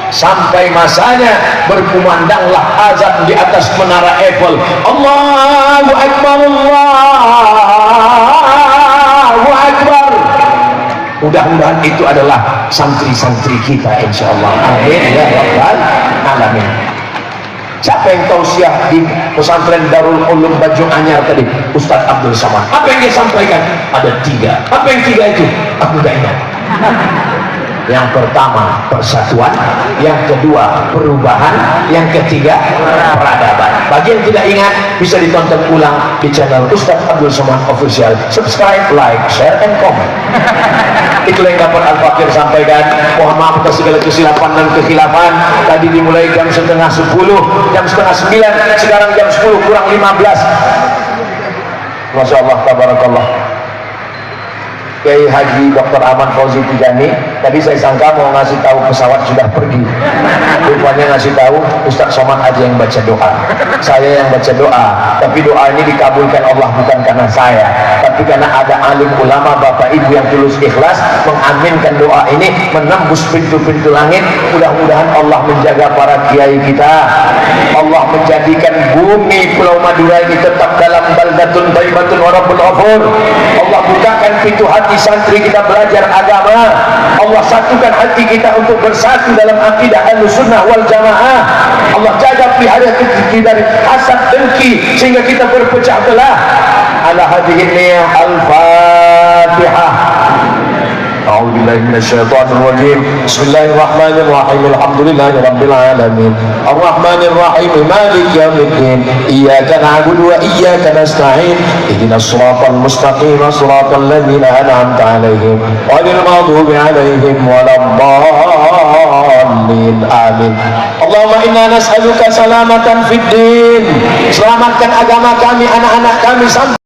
Sampai masanya berkumandanglah azan di atas menara Eiffel. Allahu Akbar, Allahu Akbar. Mudah-mudahan itu adalah santri-santri kita, insyaallah. Amin ya rabbal alamin. Siapa yang tausiah di pesantren Darul Ulum Bajung Anyar tadi? Ustaz Abdul Samad. Apa yang dia sampaikan? Ada 3. Apa yang 3 itu? Aku gak ingat. Yang pertama persatuan, yang kedua perubahan, yang ketiga peradaban. Bagi yang tidak ingat, bisa ditonton ulang di channel Ustaz Abdul Samad Official. Subscribe, like, share, and comment. Itulah yang dapat Al-Fakir sampaikan. Mohon maaf atas segala kesilapan dan kekhilafan. Tadi dimulai jam 8:30, jam 8:30, sekarang jam 10 kurang 15. Masya Allah, tabarakallah. Kiai Haji Dr. Ahmad Fauzi Tijani Tadi saya sangka mau ngasih tahu pesawat sudah pergi, rupanya ngasih tahu Ustaz Somad aja yang baca doa, saya yang baca doa. Tapi doa ini dikabulkan Allah bukan karena saya, tapi karena ada alim ulama bapak ibu yang tulus ikhlas mengaminkan doa ini menembus pintu-pintu langit. Mudah-mudahan Allah menjaga para kiai kita, Allah menjadikan bumi Pulau Madura ini tetap dalam baldatun thayyibatun wa rabbul ghafur. Allah bukakan pintu hati santri kita belajar agama, Allah satukan hati kita untuk bersatu dalam akidah Ahlussunnah wal Jamaah. Allah jaga pelihara kita dari hasad dengki sehingga kita berpecah belah. Ala hadhihi niyyah al-Fatihah. A'udzu billahi minasyaitonir rajim. Bismillahirrahmanirrahim. Alhamdulillahirabbil alamin. Arrahmanir rahim. Maliki yaumiddin. Iyyaka na'budu wa iyyaka nasta'in. Ihdinas shiratal mustaqim. Shiratal ladzina an'amta 'alaihim ghairil maghdubi 'alaihim waladdallin. Amin. Allahumma inna nas'aluka salamatan fid din. Selamatkan agama kami, anak-anak kami sampai